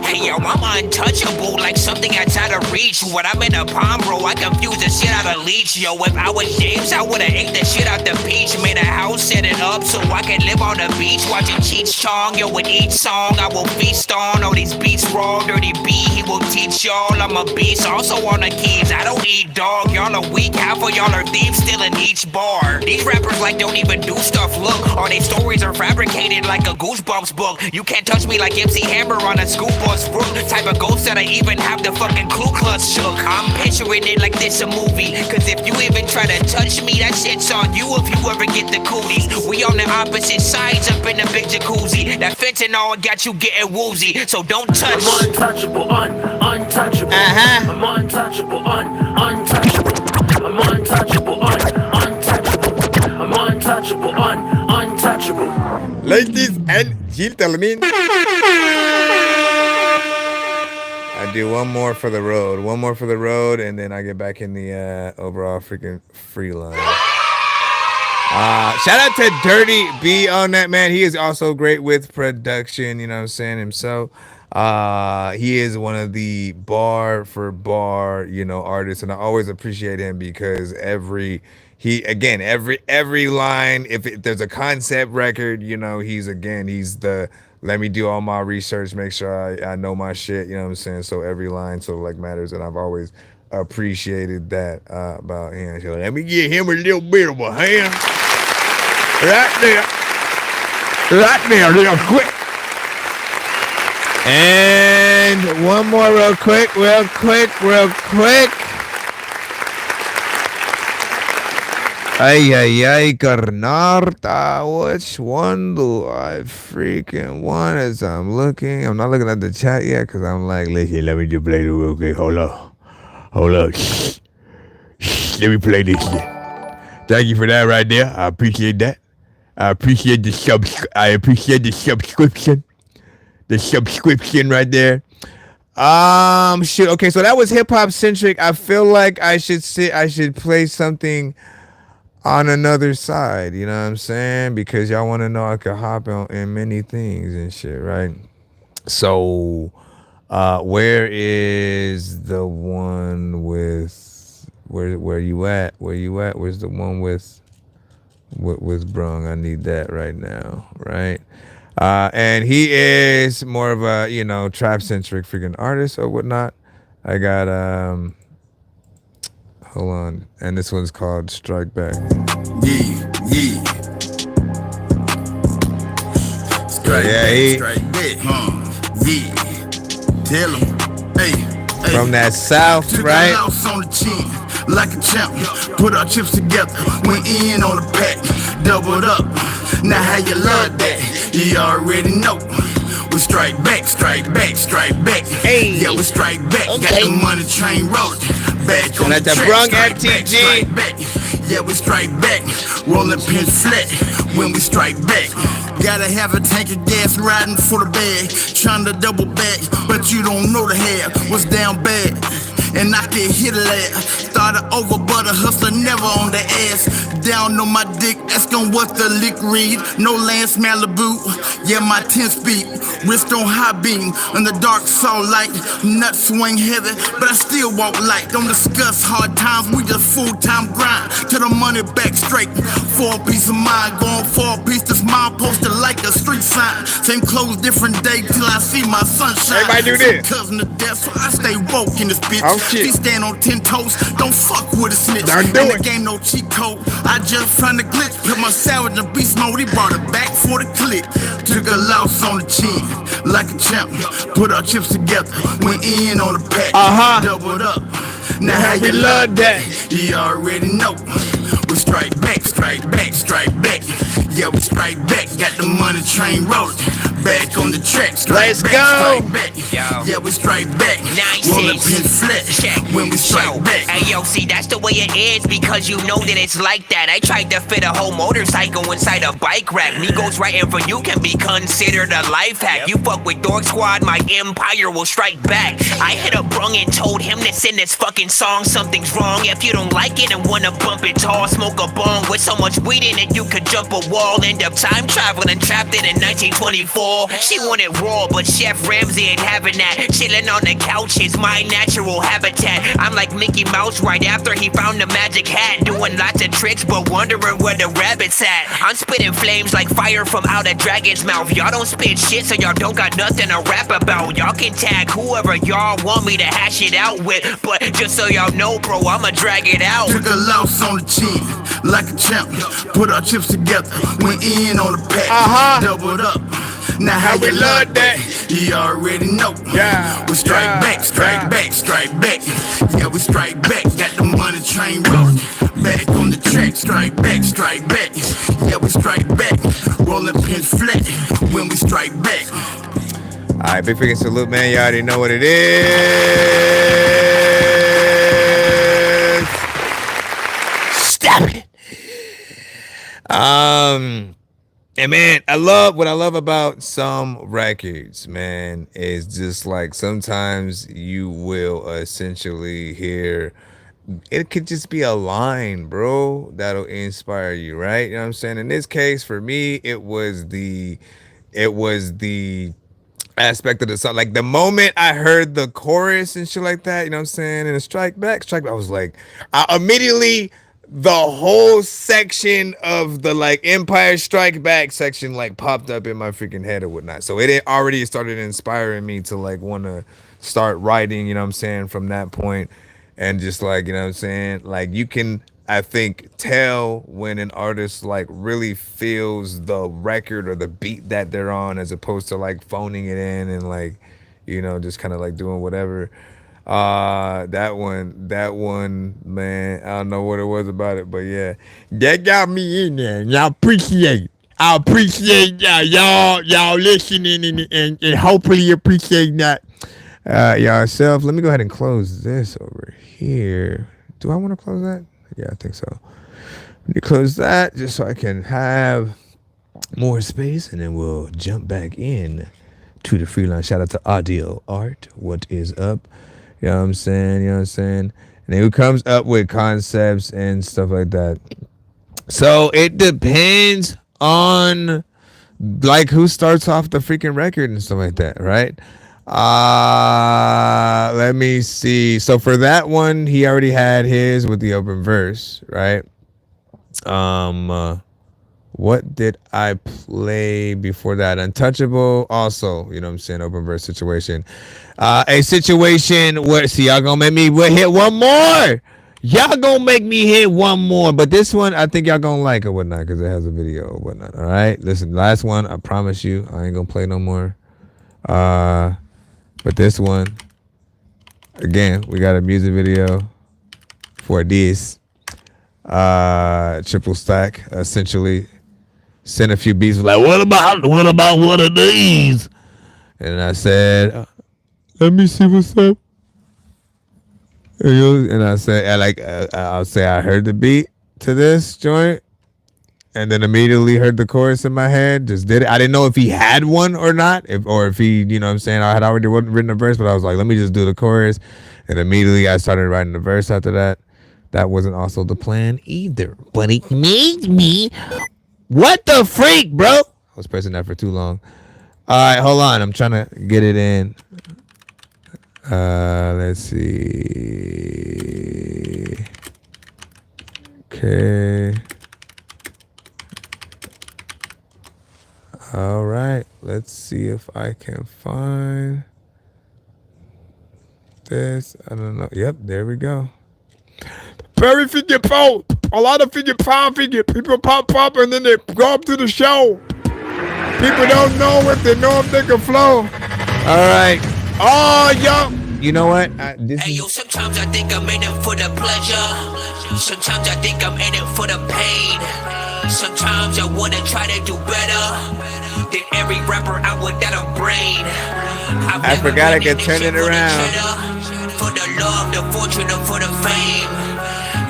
Hey, yo, I'm untouchable, like something outside of reach. When I'm in a palm, bro, I confuse the shit out of leech. Yo, if I was James, I would've ate the shit out the beach. Made a house, set it up so I can live on the beach, watching Cheech Chong. Yo, with each song, I will feast on all these beats wrong. Dirty B, he will teach y'all. I'm a beast, also on the keys. I don't eat dog, y'all are weak. Half of y'all are thieves, still in each bar. These rappers like don't even do stuff. Look, all these stories are fabricated like a Goosebumps book. You can't touch me like MC Hammer on a school bus roof. Type of ghost that I even have the fucking Ku Klux shook. I'm picturing it like this a movie. Cause if you even try to touch me, that shit's on you if you ever get the cooties. We on the opposite sides up in the big jacuzzi. That fentanyl got you getting woozy, so don't touch. I'm untouchable, untouchable. I'm untouchable, untouchable. I'm untouchable, untouchable. I'm untouchable, untouchable. Ladies and gentlemen, I do one more for the road, and then I get back in the overall freaking free line. Shout out to Dirty B on that, man. He is also great with production, you know what I'm saying, himself. He is one of the bar for bar, artists, and I always appreciate him because every line, if there's a concept record, he's the let me do all my research, make sure I know my shit, you know what I'm saying? So every line matters, and I've always appreciated that about him. So let me give him a little bit of a hand. Right there, real quick. And one more real quick. Ay, Carnarta, which one do I freaking want as I'm looking? I'm not looking at the chat yet because I'm like, listen, let me just play it real quick. Hold up. Let me play this shit. Thank you for that right there. I appreciate that. I appreciate the subscription. The subscription right there. Shit. Okay, so that was hip hop centric. I feel like I should play something on another side, you know what I'm saying? Because y'all want to know I could hop on in many things and shit, right? So, where is the one with where you at? Where's the one with Brung? I need that right now, right? And he is more of a trap centric freaking artist or whatnot. I got hold on, and this one's called Strike Back. Yeah. Strike back, yeah. Tell him, hey. From that south, Took right? a loss on the chin, like a champ. Put our chips together, went in on the pack, doubled up. Now how you love that? You already know. We strike back. Hey. Yeah, we strike back. Okay. Got the money train rolling. Back on And the at the track. Brung Strike FTG. back. Yeah, we strike back. Rolling pin flat when we strike back. Gotta have a tank of gas riding for the bag. Trying to double back, but you don't know the hair. What's down bad? And I can hit a lad. Started over, but a hustler never on the ass. Down on my dick, ask on what the lick read. No Lance Malibu, yeah, my 10 speed. Wrist on high beam, in the dark saw light. Nuts swing heavy, but I still walk light. Don't discuss hard times, we just full-time grind. To the money back straight. 4-piece of mine, going 4-piece. This mine posted like a street sign. Same clothes, different day till I see my sunshine. Everybody do this. Cousin of death, so I stay woke in this bitch. Oh, shit. She stand on 10 toes, don't fuck with a snitch. Don't do In it. the game, no cheat code. I just found the glitch, put my salad in beast mode. He brought it back for the click. Took a loss on the chin, like a champ. Put our chips together, went in on the pack. Doubled up. Now how you love that? You already know. We strike back. Yeah, we strike back, got the money train rolling. Back on the track, Let's back, go. Strike back. Yeah, we strike back. Rolling pin flat when we strike back. Hey yo, see that's the way it is because you know that it's like that. I tried to fit a whole motorcycle inside a bike rack. Migos writing for you can be considered a life hack. You fuck with Dork Squad, my empire will strike back. I hit up Brung and told him to send this fucking song. Something's wrong if you don't like it and wanna bump it tall. Smoke a bong with so much weed in it you could jump a wall. End up time traveling and trapped it in 1924. She wanted raw, but Chef Ramsay ain't having that. Chilling on the couch is my natural habitat. I'm like Mickey Mouse right after he found the magic hat. Doing lots of tricks but wondering where the rabbit's at. I'm spitting flames like fire from out a dragon's mouth. Y'all don't spit shit so y'all don't got nothing to rap about. Y'all can tag whoever y'all want me to hash it out with, but just so y'all know, bro, I'ma drag it out. Took a loss on the chin, like a champ. Put our chips together, went in on the pack. Doubled up, now how we love that? You already know. Yeah, we strike back, strike back, strike back. Yeah, we strike back, got the money train rolling. Back on the track, strike back, strike back. Yeah, we strike back, rolling pins flat when we strike back. All right, big freaking salute, man. You already know what it is. Stop it. And man, what I love about some records, man, is just like sometimes you will essentially hear, it could just be a line, bro, that'll inspire you, right? You know what I'm saying? In this case, for me, it was the aspect of the song. Like the moment I heard the chorus and shit like that, you know what I'm saying? And the strike back, I was like, I immediately, the whole section of the like Empire Strike Back section like popped up in my freaking head or whatnot. So it already started inspiring me to like want to start writing, you know what I'm saying, from that point. And just like, you know what I'm saying, like you can, I think, tell when an artist like really feels the record or the beat that they're on, as opposed to like phoning it in and like, you know, just kind of like doing whatever. That one, man, I don't know what it was about it, but yeah, that got me in there. And I appreciate y'all listening and hopefully appreciate that yourself. Let me go ahead and close this over here. Do I want to close that? Yeah, I think so. Let me close that just so I can have more space, and then we'll jump back in to the freelance. Shout out to Audio Art. What is up? You know what I'm saying? You know what I'm saying? And who comes up with concepts and stuff like that. So it depends on like who starts off the freaking record and stuff like that, right? Let me see. So for that one, he already had his with the open verse, right? What did I play before that? Untouchable, also, you know what I'm saying, open verse situation. A situation where, see, y'all gonna make me hit one more. Y'all gonna make me hit one more. But this one, I think y'all gonna like or whatnot, because it has a video or whatnot. All right, listen, last one, I promise you, I ain't gonna play no more. But this one, again, we got a music video for this. Triple stack, essentially. Sent a few beats like, what about one of these? And I said, let me see what's up. And I said, I'll say I heard the beat to this joint, and then immediately heard the chorus in my head. Just did it. I didn't know if he had one or not, if he, you know what I'm saying, I had already written a verse, but I was like, let me just do the chorus. And immediately I started writing the verse after that. That wasn't also the plan either, but it made me. What the freak, bro? I was pressing that for too long. All right, hold on. I'm trying to get it in. Let's see. Okay. All right. Let's see if I can find this. I don't know. Yep, there we go. Very figure pop. A lot of figure. People pop, and then they go up to the show. People don't know if they know if they can flow. All right. Oh, yo. You know what? Hey, yo, sometimes I think I'm in it for the pleasure. Sometimes I think I'm in it for the pain. Sometimes I wanna try to do better than every rapper out without a brain. I forgot I could turn it around. For the love, the fortune, or for the fame.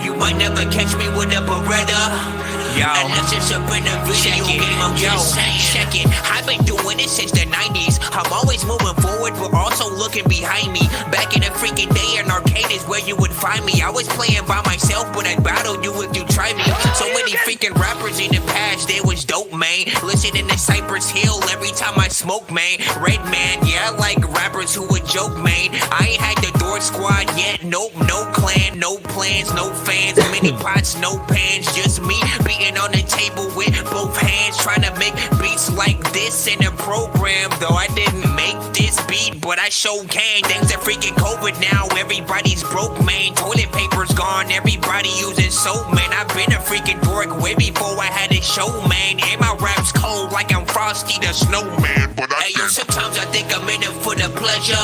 You might never catch me with a Beretta. Unless it's up in a video game, I'm just saying. Check it, I've been doing this since the 90s. I'm always moving forward, but also looking behind me. Back in the freaking day, an arcade is where you would find me. I was playing by myself, but I'd battle you if you try me. So many freaking rappers in the past, they was dope, man. Listening to Cypress Hill every time I smoke, man. Red man, yeah, I like rappers who would joke, man. I ain't had the Dork Squad yet, nope, no clan, no plans, no fans, many pots, no pans, just me beating on the table with both hands, trying to make beats like this in a program. Though I didn't make this beat, but I sure can. Thanks to freaking COVID now, everybody's broke, man. Toilet paper's gone, everybody using soap, man. I've been a freaking dork way before I had a show, man. And my rap's cold like I'm Frosty the Snowman. But hey, yo, sometimes I think I'm in it for the pleasure.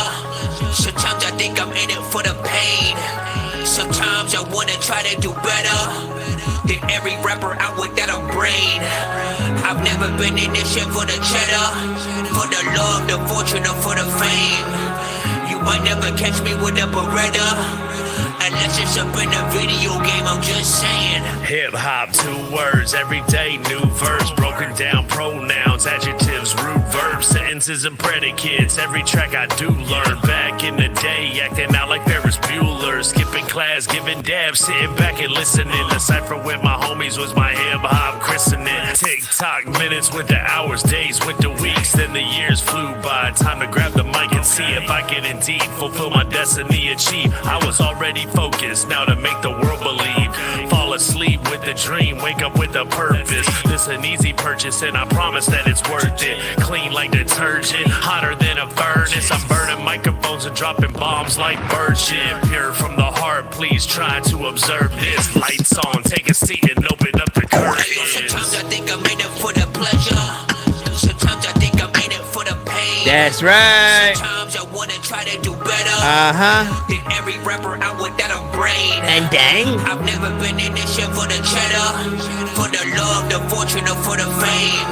Sometimes I think I'm in it for the pain. Sometimes I wanna try to do better than every rapper out without a brain. I've never been in this shit for the cheddar, for the love, the fortune, or for the fame. You might never catch me with a Beretta. Unless it's up in a video game, I'm just saying. Hip hop, 2 words, every day, new verse, broken down pronouns, adjectives, root verbs, sentences, and predicates. Every track I do learn. Back in the day, acting out like Ferris Bueller, skipping class, giving dabs, sitting back and listening. The cipher with my homies was my hip hop christening. Tick tock, minutes went to hours, days went to weeks, then the years flew by. Time to grab the mic and see if I can indeed fulfill my destiny, achieve. I was already focused, now to make the world believe. Fall asleep with the dream, wake up with a purpose. This an easy purchase and I promise that it's worth it. Clean like detergent, hotter than a furnace. I'm burning microphones and dropping bombs like bird shit. Pure from the heart, please try to observe this. Lights on, take a seat and open up the curtains. Sometimes I think I'm in it for the pleasure. Sometimes I think I'm in it for the pain. That's right. Sometimes I wanna try to do better than every rapper out without a brain. And dang, I've never been in this shit for the cheddar, for the love, the fortune, or for the fame.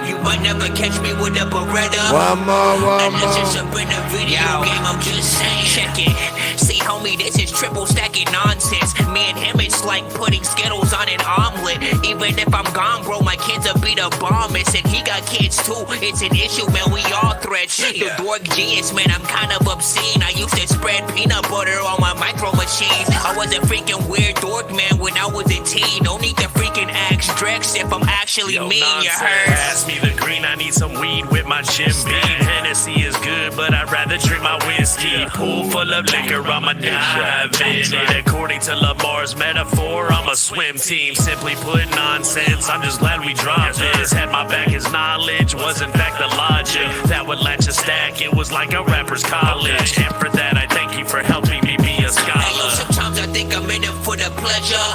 You might never catch me with a Beretta. One more. Unless it's up in a video game, I'm just saying. Check it. See, homie, this is triple stacking nonsense. Me and him, it's like putting Skittles on an omelet. Even if I'm gone, bro, my kids will be the bombest. And he got kids too. It's an issue, man. We all threats. The dork genius, man, I'm kind of obscene. I used to spread peanut butter on my micro machines. I was a freaking weird dork, man, when I was a teen. Don't need to freaking ask Drex if I'm actually mean, you heard? Pass me the green, I need some weed with my Jim Beam. Hennessy is good, but I'd rather drink my whiskey. Pool full of liquor, I'ma dive in it. According to Lamar's metaphor, I'm a swim team. Simply put, nonsense, I'm just glad we dropped this. Had my back, his knowledge was in fact the logic that would latch a stack. It was like a rapper's college. And for that, I thank you for helping me be a scholar. Sometimes I think I'm in it for the pleasure.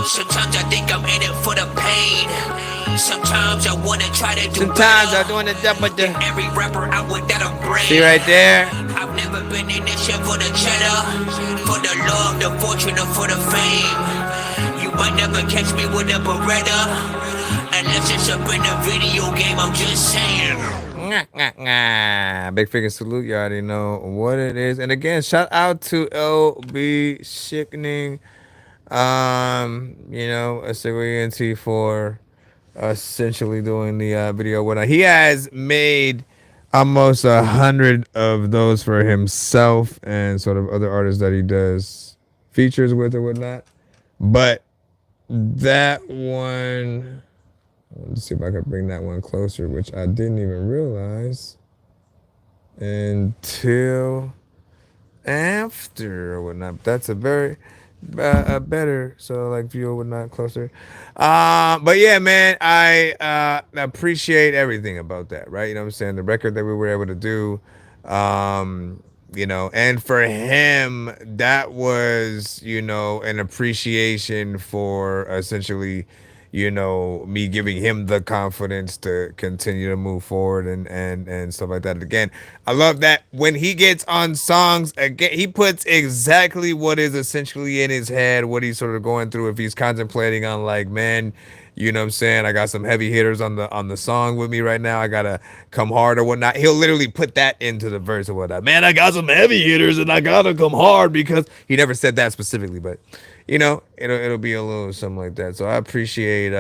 Sometimes I think I'm in it for the pain. Sometimes I wanna try to do Sometimes I wanna jump with the every rapper out without a brain. See right there. I've never been in this shit for the cheddar, for the love, the fortune, or for the fame. You might never catch me with a Beretta. Unless it's up in a video game, I'm just saying. Big figure salute. You already know what it is. And again, shout out to LB Sickening. A Sigrianti for essentially doing the video. What he has made almost 100 of those for himself and sort of other artists that he does features with or whatnot. But that one, let's see if I can bring that one closer, which I didn't even realize until after or whatnot. That's a very better, so like view or whatnot closer. But yeah, man, I appreciate everything about that, right? You know what I'm saying? The record that we were able to do, and for him, that was, an appreciation for essentially, me giving him the confidence to continue to move forward and stuff like that. Again, I love that when he gets on songs, again, he puts exactly what is essentially in his head, what he's sort of going through. If he's contemplating on like, man, You know what I'm saying? I got some heavy hitters on the song with me right now. I gotta come hard or whatnot. He'll literally put that into the verse or whatnot. Man, I got some heavy hitters and I gotta come hard because he never said that specifically, but you know, it'll be a little something like that. So I appreciate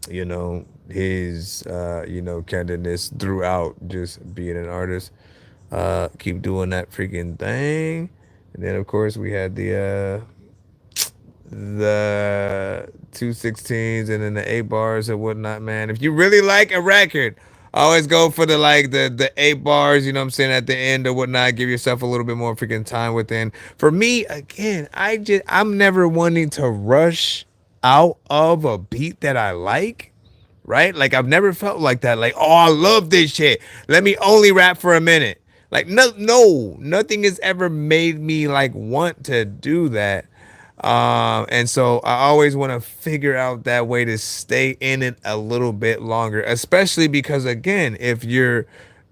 you know, his you know, candidness throughout just being an artist. Keep doing that freaking thing. And then of course we had the 216s and then the 8 bars and whatnot, man. If you really like a record, always go for the 8 bars, you know what I'm saying, at the end or whatnot. Give yourself a little bit more freaking time within. For me, again, I'm never wanting to rush out of a beat that I like. Right? Like I've never felt like that. Like, oh, I love this shit. Let me only rap for a minute. Like, nothing has ever made me like want to do that. And so I always want to figure out that way to stay in it a little bit longer, especially because again, if you're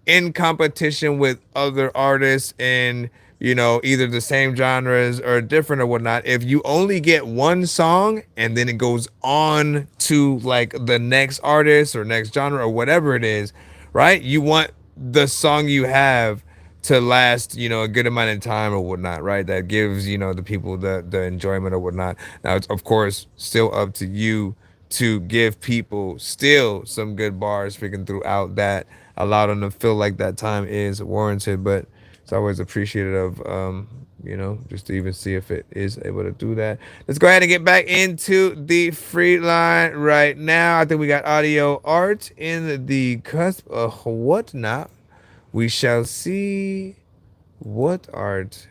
in competition with other artists and you know, either the same genres or different or whatnot, if you only get one song and then it goes on to like the next artist or next genre or whatever it is, right? You want the song you have to last, you know, a good amount of time or whatnot, right? That gives, you know, the people the enjoyment or whatnot. Now, it's of course still up to you to give people still some good bars freaking throughout that, allow them to feel like that time is warranted, but it's always appreciative of, you know, just to even see if it is able to do that. Let's go ahead and get back into the free line right now. I think we got audio art in the cusp of whatnot. We shall see what art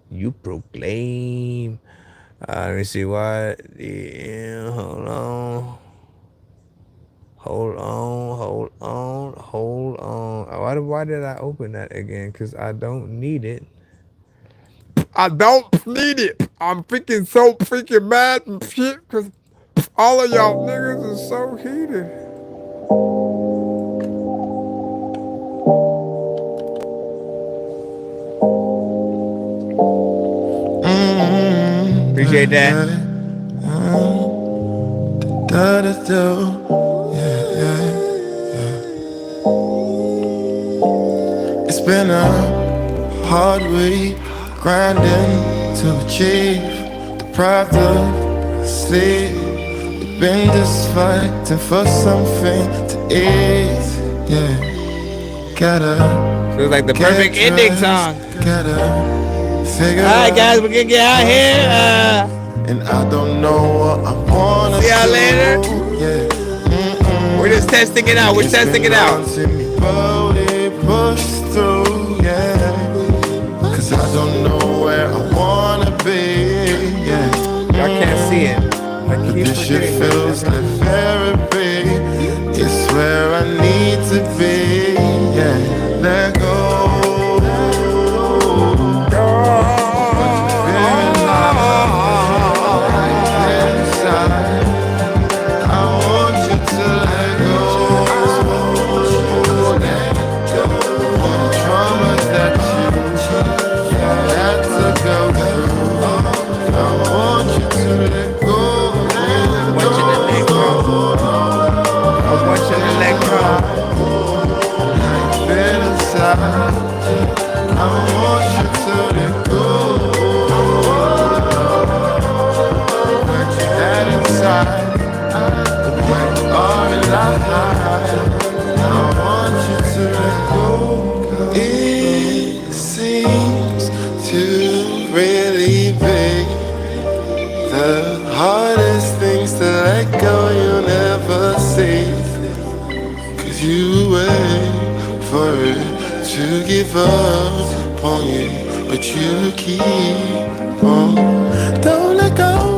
you proclaim. Let me see what. Yeah, hold on. Why did I open that again? Because I don't need it. I don't need it. I'm freaking so freaking mad and shit because all of y'all niggas is so heated. Appreciate that. It's been a hard week, grinding to achieve, deprived of sleep. We've been just fighting for something to eat. Yeah, gotta. Feels like the perfect ending song. Gotta figure. Alright, guys, we're gonna get out here. And I don't know what I wanna see y'all later. Yeah. We're just testing it out. We're testing it out. Push through, yeah. Cause I don't know where I wanna be, yeah. Y'all can't see it. I keep this shit feels like therapy. It's where I need to be, yeah. Let go. It seems to really be the hardest things to let go you'll never see. Cause you wait for it to give up on you, but you keep on. Don't let go.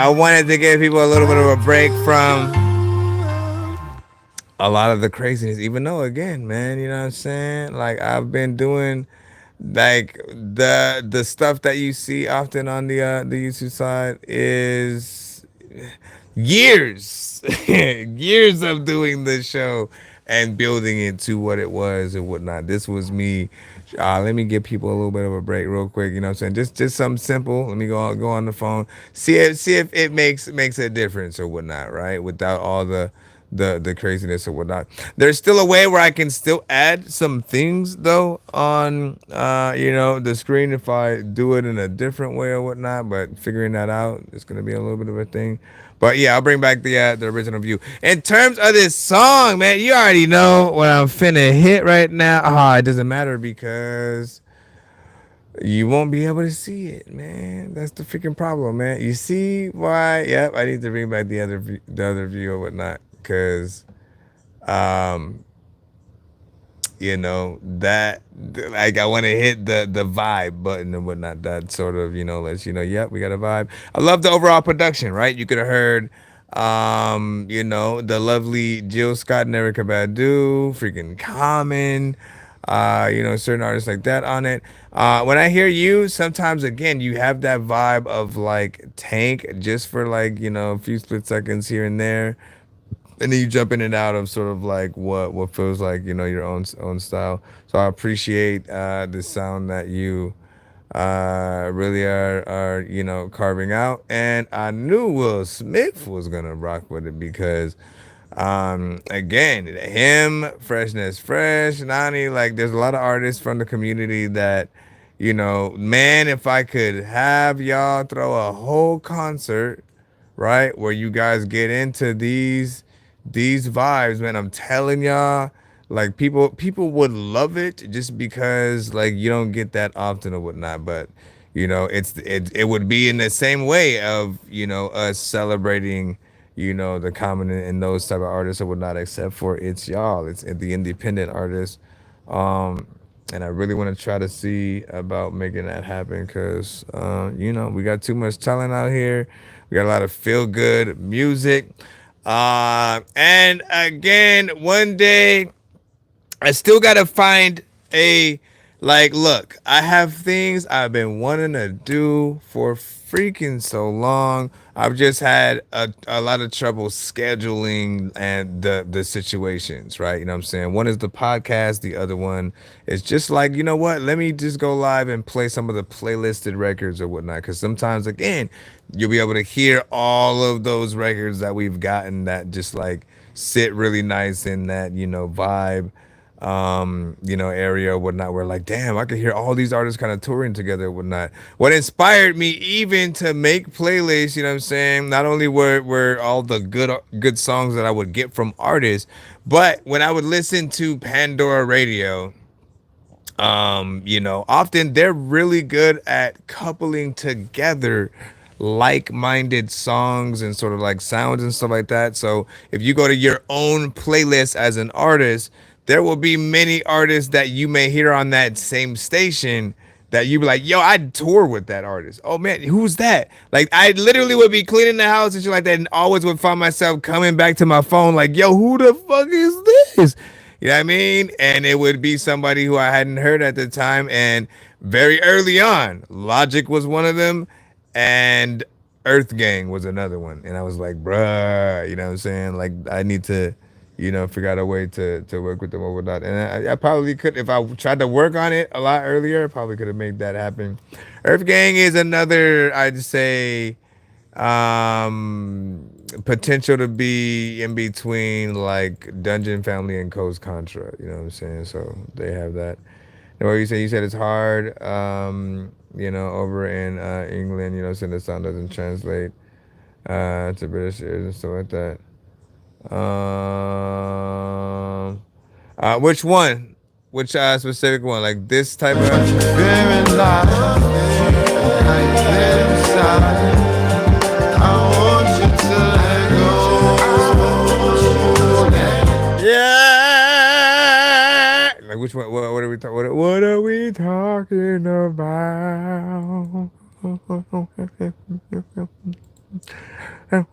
I wanted to give people a little bit of a break from a lot of the craziness, even though, again, man, you know what I'm saying? Like, I've been doing like the stuff that you see often on the YouTube side is years years of doing this show and building it to what it was and whatnot. This was me. Let me give people a little bit of a break real quick. You know what I'm saying? Just something simple. Let me go on the phone. See if it makes a difference or whatnot, right? Without all the craziness or whatnot. There's still a way where I can still add some things though on the screen if I do it in a different way or whatnot, but figuring that out is gonna be a little bit of a thing. But yeah, I'll bring back the original view. In terms of this song, man, you already know what I'm finna hit right now. It doesn't matter because you won't be able to see it, man. That's the freaking problem, man. You see why? Yep, I need to bring back the other view or whatnot, because that, like, I want to hit the vibe button and whatnot. That sort of lets you know, yep, we got a vibe. I love the overall production, right? You could have heard the lovely Jill Scott and Erykah Badu, freaking Common, certain artists like that on it. When I hear you, sometimes again you have that vibe of like Tank, just for like a few split seconds here and there, and then you jump in and out of sort of like what feels like your own style. So I appreciate the sound that you really are carving out, and I knew Will Smith was gonna rock with it because again, him, Freshness Fresh, Nani, like there's a lot of artists from the community that man, if I could have y'all throw a whole concert, right, where you guys get into these vibes, man, I'm telling y'all, like people would love it, just because like you don't get that often or whatnot. But it would be in the same way of us celebrating the Common and those type of artists or whatnot, except for it's y'all, it's the independent artists. And I really want to try to see about making that happen, because we got too much talent out here. We got a lot of feel good music. And again, one day I still gotta find look, I have things I've been wanting to do for freaking so long. I've just had a lot of trouble scheduling and the situations, right? You know what I'm saying? One is the podcast, the other one is just like, you know what? Let me just go live and play some of the playlisted records or whatnot. Because sometimes, again, you'll be able to hear all of those records that we've gotten that just like sit really nice in that, vibe, area or whatnot, where like, damn, I could hear all these artists kind of touring together or whatnot. What inspired me even to make playlists, you know what I'm saying? Not only were all the good songs that I would get from artists, but when I would listen to Pandora Radio, often they're really good at coupling together like-minded songs and sort of like sounds and stuff like that. So if you go to your own playlist as an artist, there will be many artists that you may hear on that same station that you be like, yo, I'd tour with that artist. Oh man, who's that? Like, I literally would be cleaning the house and shit like that, and always would find myself coming back to my phone like, yo, who the fuck is this? You know what I mean? And it would be somebody who I hadn't heard at the time. And very early on, Logic was one of them, and Earth Gang was another one. And I was like, bruh, you know what I'm saying? Like, I need to figure out a way to work with them or whatnot. And I probably could, if I tried to work on it a lot earlier, I probably could have made that happen. Earth Gang is another, I'd say, potential to be in between like Dungeon Family and Coast Contra. You know what I'm saying? So they have that. And what you said it's hard, over in England, saying the sound doesn't translate to British ears and stuff like that. Which one? Which specific one? Like this type of? Yeah. Like which one? What are we talking? What are we talking about? Hold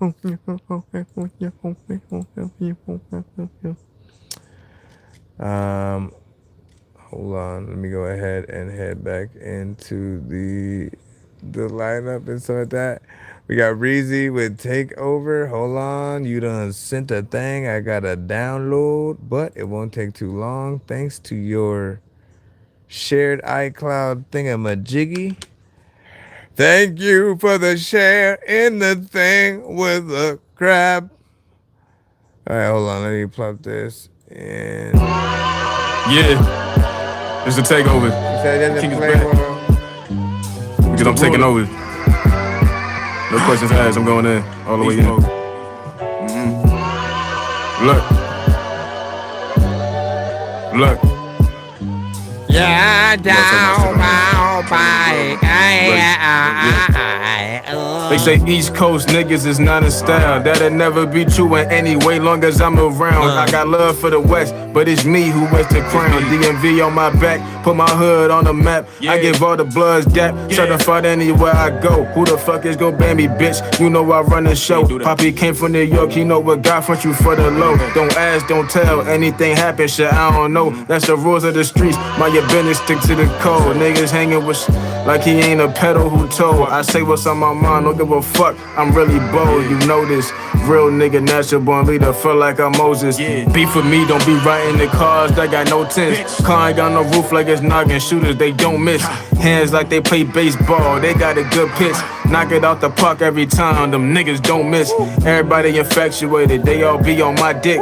on, let me go ahead and head back into the lineup and stuff like that. We got Reezy with Takeover. Hold on, you done sent a thing. I gotta download, but it won't take too long. Thanks to your shared iCloud thingamajiggy. Thank you for the share in the thing with the crab. All right, hold on. Let me plop this in. Yeah, it's a takeover. King is back. Because I'm taking over. No questions asked. I'm going in all the way in. Look. Yeah, down, They say East Coast niggas is not in style. That'll never be true in any way long as I'm around. I got love for the West, but it's me who wears the crown. DMV on my back, put my hood on the map. I give all the bloods gap, certified anywhere I go. Who the fuck is gon' ban me, bitch? You know I run the show. Poppy came from New York, he know what God front you for the low. Don't ask, don't tell, anything happen, shit, I don't know. That's the rules of the streets, mind your business, stick to the code. Niggas hanging with like he ain't a pedal who told. I say what's on my mind, don't give a fuck, I'm really bold, you know this. Real nigga, natural born leader, feel like I'm Moses. Beef with me, don't be riding the cars that got no tints. Car ain't got no roof like it's knocking shooters, they don't miss. Hands like they play baseball, they got a good pitch. Knock it out the park every time, them niggas don't miss. Everybody infatuated, they all be on my dick.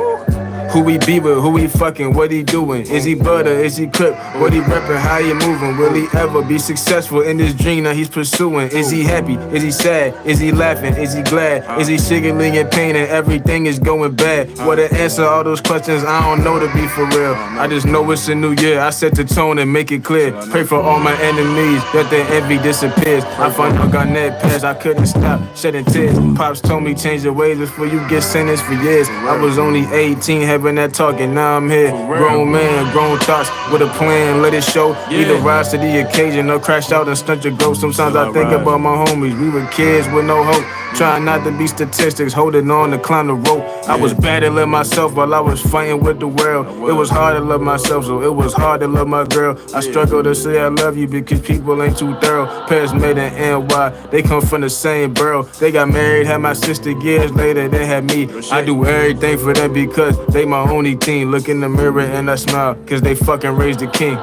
Who he be with, who he fucking, what he doing? Is he butter, is he crip? What he reppin', how he moving? Will he ever be successful in this dream that he's pursuing? Is he happy? Is he sad? Is he laughing? Is he glad? Is he sickly in pain and everything is going bad? What to answer all those questions, I don't know to be for real. I just know it's a new year, I set the tone and make it clear. Pray for all my enemies, that their envy disappears. I found out Garnett passed, I couldn't stop shedding tears. Pops told me change your ways before you get sentenced for years. I was only 18, having that talking, now I'm here. Grown man, grown thoughts, with a plan, let it show. Either rise to the occasion or crash out and stunt your growth. Sometimes I think about my homies, we were kids with no hope. Trying not to be statistics, holding on to climb the rope. I was battling myself while I was fighting with the world. It was hard to love myself, so it was hard to love my girl. I struggle to say I love you because people ain't too thorough. Parents made in NY, they come from the same borough. They got married, had my sister years later, they had me. I do everything for them because they my only team. Look in the mirror and I smile, cause they fucking raised the king.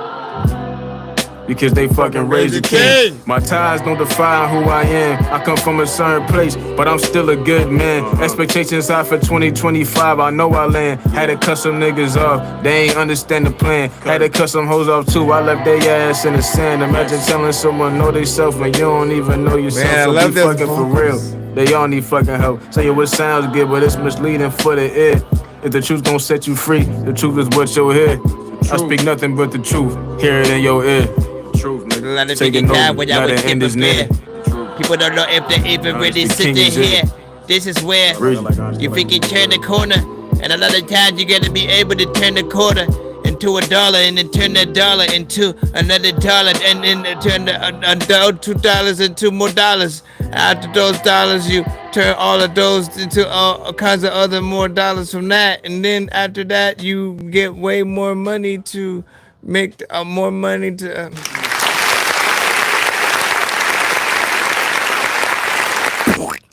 Because they fucking raised the king. My ties don't define who I am. I come from a certain place, but I'm still a good man. Expectations high for 2025, I know I land. Had to cut some niggas off, they ain't understand the plan. Had to cut some hoes off too, I left they ass in the sand. Imagine telling someone know they self when you don't even know yourself. Man, so I love be fucking for real. They all need fucking help. Say what sounds good, but it's misleading for the ear. If the truth gon' set you free, the truth is what you'll hear. I speak nothing but the truth, hear it in your ear. A lot of people die without a tip of fear. People don't know if they even really sit here. This is where you freaking turn the corner, and a lot of times you gotta be able to turn the quarter into $1 and then turn that dollar into another dollar and then turn the $2 into more dollars. After those dollars, you turn all of those into all kinds of other more dollars from that, and then after that, you get way more money to make more money to.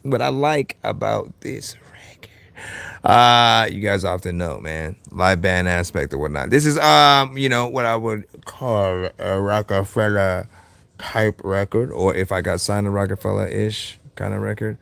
What I like about this record, you guys often know, man, live band aspect or whatnot. This is, you know, what I would call a Rockefeller type record, or if I got signed a Rockefeller-ish kind of record.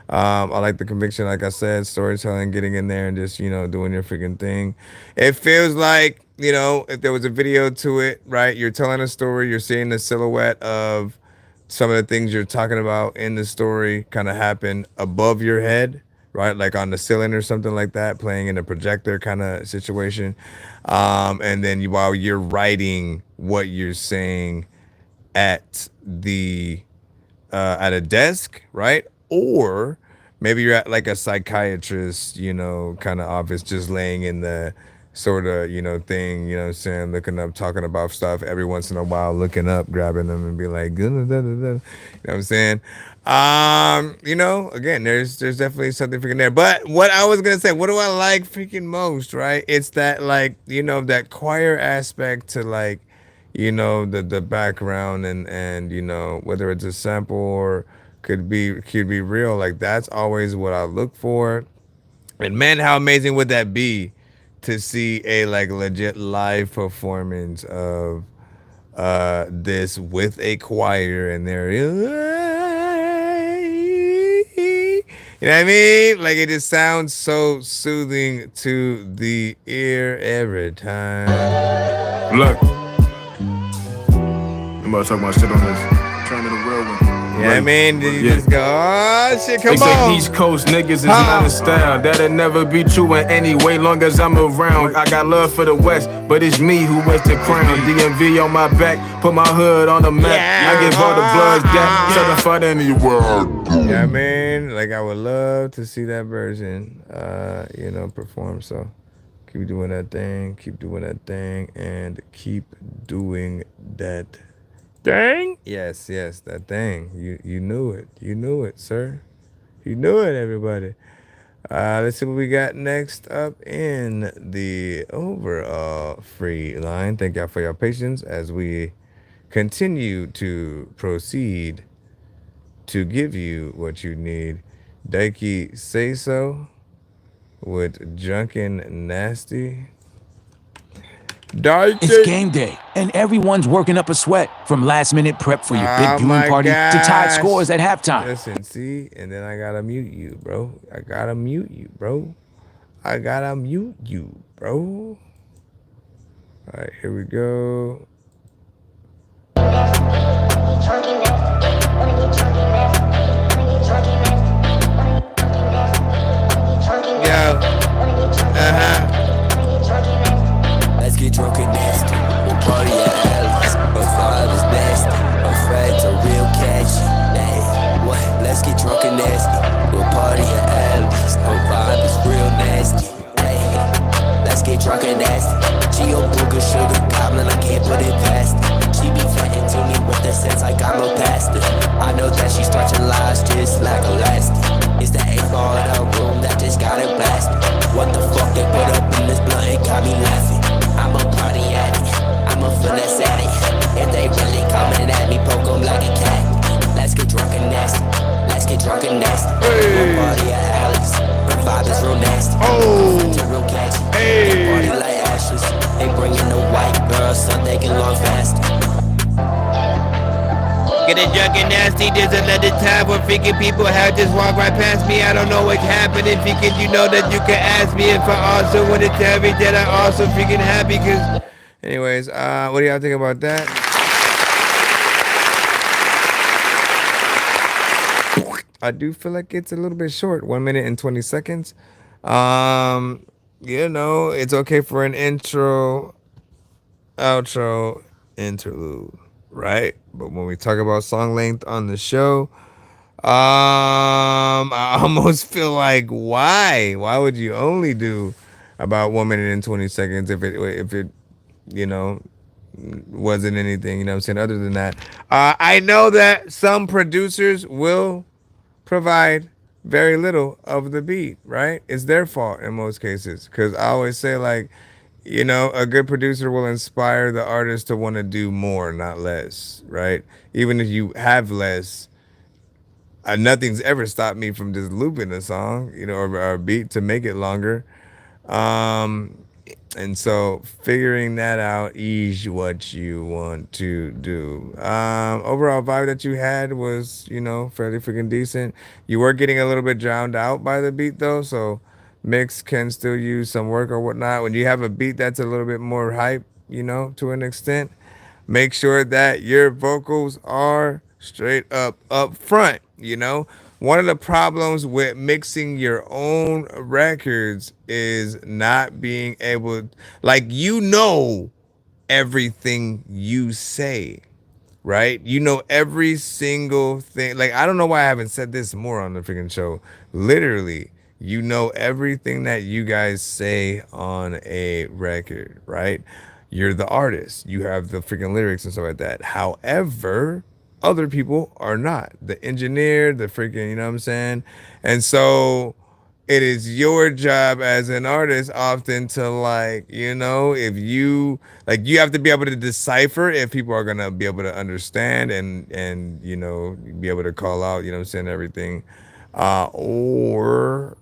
I like the conviction, like I said, storytelling, getting in there and just, you know, doing your freaking thing. It feels like, you know, if there was a video to it, right? You're telling a story, you're seeing the silhouette of some of the things you're talking about in the story kind of happen above your head, right? Like on the ceiling or something like that, playing in a projector kind of situation. And then while you're writing what you're saying at the at a desk, right? Or maybe you're at like a psychiatrist, you know, kind of office, just laying in the sort of, thing, you know what I'm saying, looking up, talking about stuff every once in a while, looking up, grabbing them and be like, you know what I'm saying? Again, there's definitely something freaking there. But what I was gonna say, what do I like freaking most, right? It's that, like, that choir aspect to, like, the background, and whether it's a sample or could be real, like, that's always what I look for. And man, how amazing would that be to see a, like, legit live performance of this with a choir, and there is, you know what I mean? Like, it just sounds so soothing to the ear every time. Look, I'm about to talk my shit on this. Turn to the real one. Yeah, I mean, you just go, oh shit, come they on. Say East Coast niggas is not a style. That'll never be true in any way, long as I'm around. I got love for the West, but it's me who wears the crown. DMV on my back, put my hood on the map. I give all the bloods that certified anywhere. Yeah, I mean, like, I would love to see that version, perform. So keep doing that thing, and keep doing that thing. Yes, that thing. You knew it, sir. You knew it, everybody. Let's see what we got next up in the overall free line. Thank y'all for your patience as we continue to proceed to give you what you need. Dorky Say So with Drunken Nasty. It's game day, and everyone's working up a sweat from last-minute prep for your big viewing party to tied scores at halftime. Listen, see, and then I gotta mute you, bro. I gotta mute you, bro. All right, here we go. Let's get drunk and nasty. We'll party at Alice. My vibe is nasty. My friends are real catchy. Hey, what? Let's get drunk and nasty. We'll party at Alice. My vibe is real nasty. Hey, let's get drunk and nasty. She a booger sugar goblin, I can't put it past it. She be frontin' to me with the sense like I'm a pastor. I know that she stretching lies just like elastic. It's the 8 ball in her room that just got it blasted. What the fuck they put up in this blunt, it got me laughing. I'm a party addict, I'm a finesse addict. If they really coming at me, poke them like a cat. Let's get drunk and nasty, let's get drunk and nasty. We'll party at Alex, her vibe is real nasty. Real catchy, they party like ashes. They bringin' the white girls so they can long fast. Getting drunk and nasty, there's another time where freaking people have just walked right past me. I don't know what's happening, freaking, you know that you can ask me if I also want to tell me that I also freaking happy, cause anyways, what do y'all think about that? I do feel like it's a little bit short, 1 minute and 20 seconds. It's okay for an intro, outro, interlude, right? But when we talk about song length on the show, I almost feel like, why would you only do about 1 minute and 20 seconds if it wasn't anything, what I'm saying, other than that. I know that some producers will provide very little of the beat, right? It's their fault in most cases, because I always say, like, a good producer will inspire the artist to want to do more, not less, right? Even if you have less, nothing's ever stopped me from just looping a song, or a beat to make it longer. And so figuring that out is what you want to do. Overall vibe that you had was, fairly freaking decent. You were getting a little bit drowned out by the beat though, so mix can still use some work or whatnot. When you have a beat that's a little bit more hype, to an extent, make sure that your vocals are straight up front. One of the problems with mixing your own records is not being able, like, everything you say, right? Every single thing. Like, I don't know why I haven't said this more on the freaking show. Literally, you know everything that you guys say on a record, right? You're the artist. You have the freaking lyrics and stuff like that. However, other people are not. The engineer, the freaking, you know what I'm saying? And so it is your job as an artist often to, like, you know, if you like, you have to be able to decipher if people are gonna be able to understand and you know, be able to call out, you know what I'm saying, everything. Or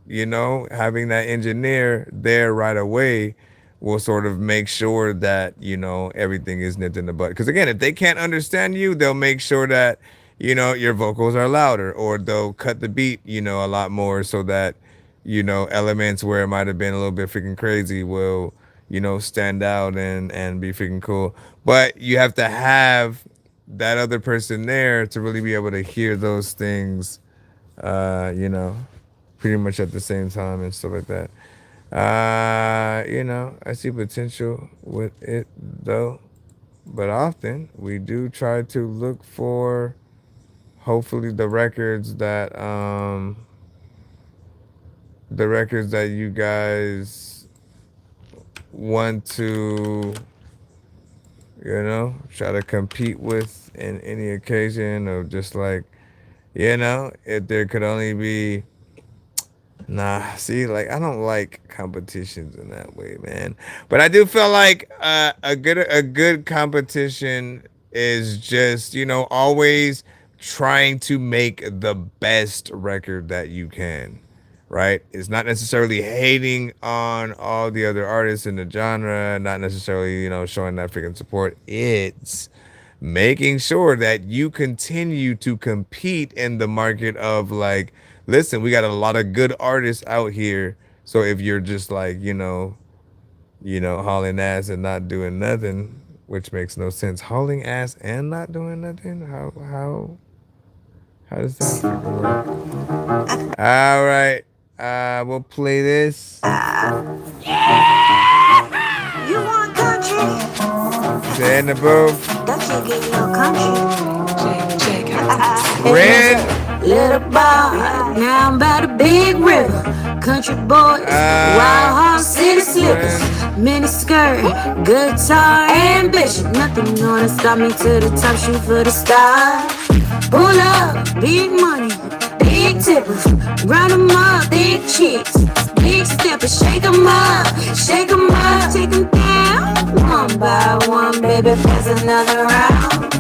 you know, having that engineer there right away will sort of make sure that, you know, everything is nipped in the bud. Because again, if they can't understand you, they'll make sure that, you know, your vocals are louder, or they'll cut the beat, you know, a lot more so that, you know, elements where it might have been a little bit freaking crazy will, you know, stand out and be freaking cool. But you have to have that other person there to really be able to hear those things, you know, pretty much at the same time and stuff like that. You know, I see potential with it though, but often we do try to look for hopefully the records that you guys want to, you know, try to compete with in any occasion, or just like, you know, if there could only be. Nah, see, like, I don't like competitions in that way, man. But I do feel like a good competition is just, you know, always trying to make the best record that you can, right? It's not necessarily hating on all the other artists in the genre, not necessarily, you know, showing that freaking support. It's making sure that you continue to compete in the market of, like, listen, we got a lot of good artists out here. So if you're just like, you know, hauling ass and not doing nothing, which makes no sense. Hauling ass and not doing nothing? How does that freaking work? All right. We'll play this. You want country? Say in the booth. That shit give you a country. Red. Little boy, now I'm by the big river. Country boys, wild horse, city slippers, mini skirt, guitar, ambition. Nothing gonna stop me to the top, shoot for the stars. Pull up, big money, big tippers, round 'em up, big chicks, big steppers. Shake 'em up, take 'em down. One by one, baby, pass another round.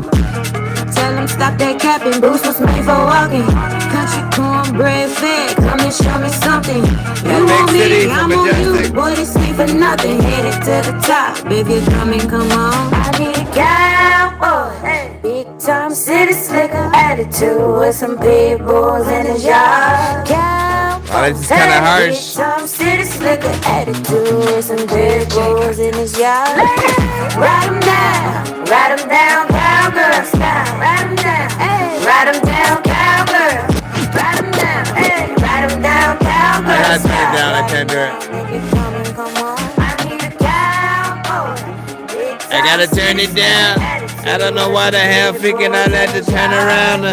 Tell them stop that capping, boots was made for walking. Country cornbread fed, come and show me something. You want me, I'm on you, boy, this ain't for nothing. Headed to the top, baby, come and come on. I need a cowboy, big time city slicker, attitude with some big bulls in his yard. Oh, this is kind of harsh. Big time city slicker, attitude with some big bulls in his yard. Ride 'em down, cowgirl style. Ride 'em down, cowgirl. Ride 'em down, cowgirl I gotta turn it style. down. I can't do it. I gotta turn it down. I don't know why the hell freaking I had to turn around.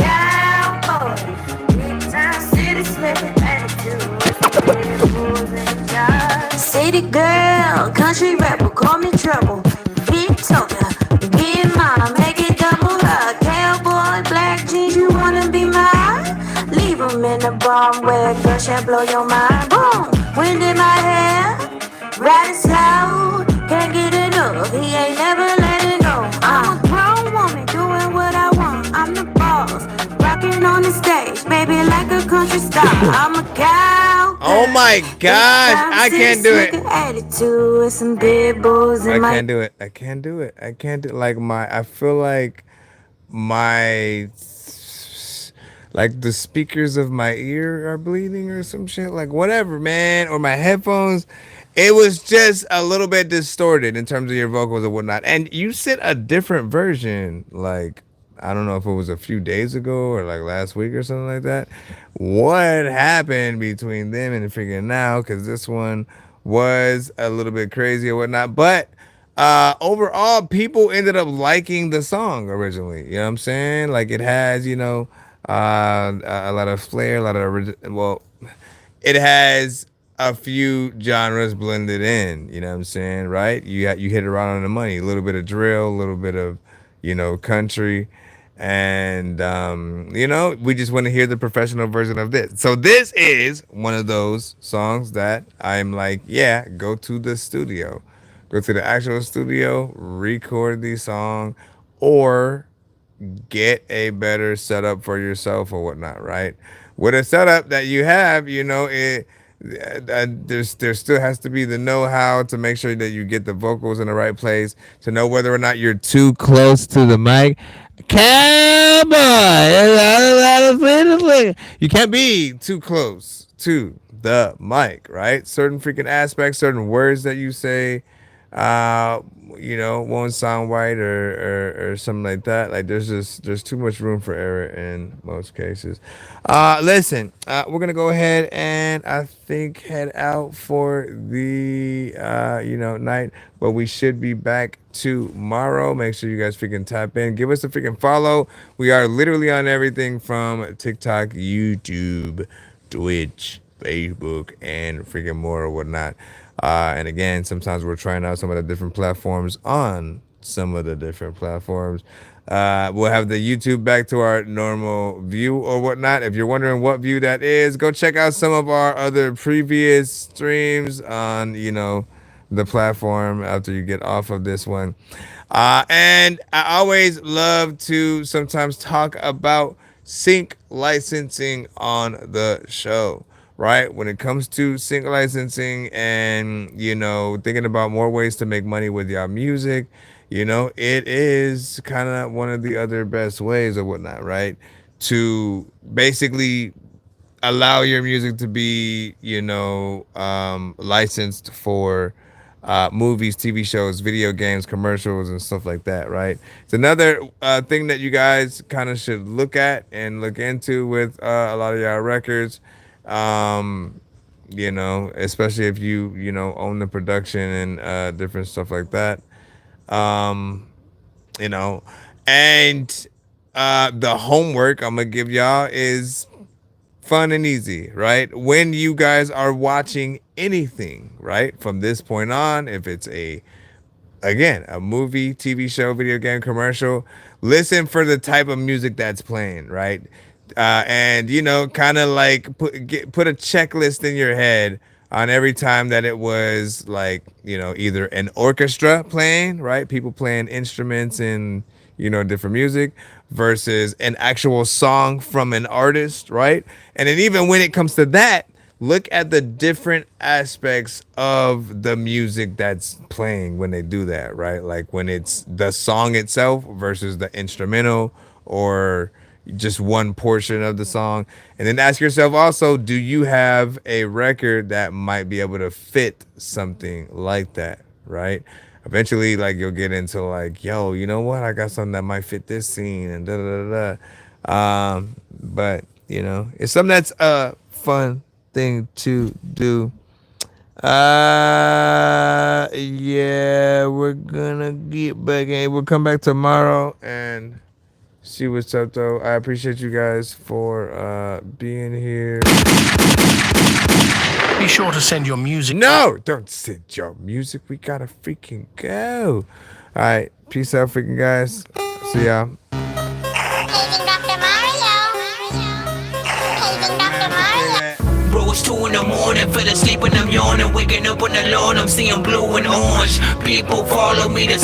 City girl, country rapper, call me trouble. Big toker, big mama, make it double up. Cowboy, black jeans, you wanna be mine? Leave 'em in the bomb where girl shall blow your mind. Boom, wind in my hair, riding slow. Can't get enough, he ain't never letting go. I'm a grown woman doing what I want. I'm the boss, rocking on the stage, baby, like a country star. I'm a cow. Oh my gosh, I can't do it. Attitude with some big bulls in I my. can't do it. I can't do it. I can't do it. Like I feel like like the speakers of my ear are bleeding or some shit. Like whatever, man. Or my headphones. It was just a little bit distorted in terms of your vocals and whatnot. And you sent a different version, like, I don't know if it was a few days ago or like last week or something like that. What happened between them and freaking now? Because this one was a little bit crazy or whatnot. But overall, people ended up liking the song originally. You know what I'm saying? Like it has, you know, A lot of flair, a lot of it has a few genres blended in. You know what I'm saying, right? You hit it right on the money. A little bit of drill, a little bit of country, and we just want to hear the professional version of this. So this is one of those songs that I'm like, yeah, go to the studio, go to the actual studio, record the song, or get a better setup for yourself or whatnot, right? With a setup that you have, there still has to be the know-how to make sure that you get the vocals in the right place, to know whether or not you're too close to the mic. Come on, you can't be too close to the mic, right? Certain freaking aspects, certain words that you say, won't sound right or something like that. Like there's too much room for error in most cases. Listen, we're gonna go ahead and I think head out for the night, but we should be back tomorrow. Make sure you guys freaking tap in, give us a freaking follow. We are literally on everything from TikTok, YouTube, Twitch, Facebook, and freaking more or whatnot. And again, sometimes we're trying out some of the different platforms on some of the different platforms. We'll have the YouTube back to our normal view or whatnot. If you're wondering what view that is, go check out some of our other previous streams on, the platform after you get off of this one. And I always love to sometimes talk about sync licensing on the show. Right? When it comes to sync licensing and, thinking about more ways to make money with your music, it is kind of one of the other best ways or whatnot, right? To basically allow your music to be, licensed for movies, TV shows, video games, commercials, and stuff like that, right? It's another thing that you guys kind of should look at and look into with a lot of y'all records. Especially if you own the production and different stuff like that. And the homework I'm gonna give y'all is fun and easy, right? When you guys are watching anything, right, from this point on, if it's a movie, TV show, video game, commercial, listen for the type of music that's playing, right? And kind of like put a checklist in your head on every time that it was like either an orchestra playing, right, people playing instruments and different music, versus an actual song from an artist, right? And then even when it comes to that, look at the different aspects of the music that's playing when they do that, right? Like when it's the song itself versus the instrumental or just one portion of the song. And then ask yourself also, do you have a record that might be able to fit something like that, right? Eventually, like, you'll get into like, yo, you know what? I got something that might fit this scene and da da da da. But it's something that's a fun thing to do. Yeah, we're gonna get back in. We'll come back tomorrow and see what's up, though. I appreciate you guys for being here. Be sure to send your music. No, don't send your music. We gotta freaking go. All right, peace out, freaking guys. See y'all. Bro, it's 2 in the morning, fell asleep and I'm yawning. Waking up on the lawn, I'm seeing blue and orange. People follow me to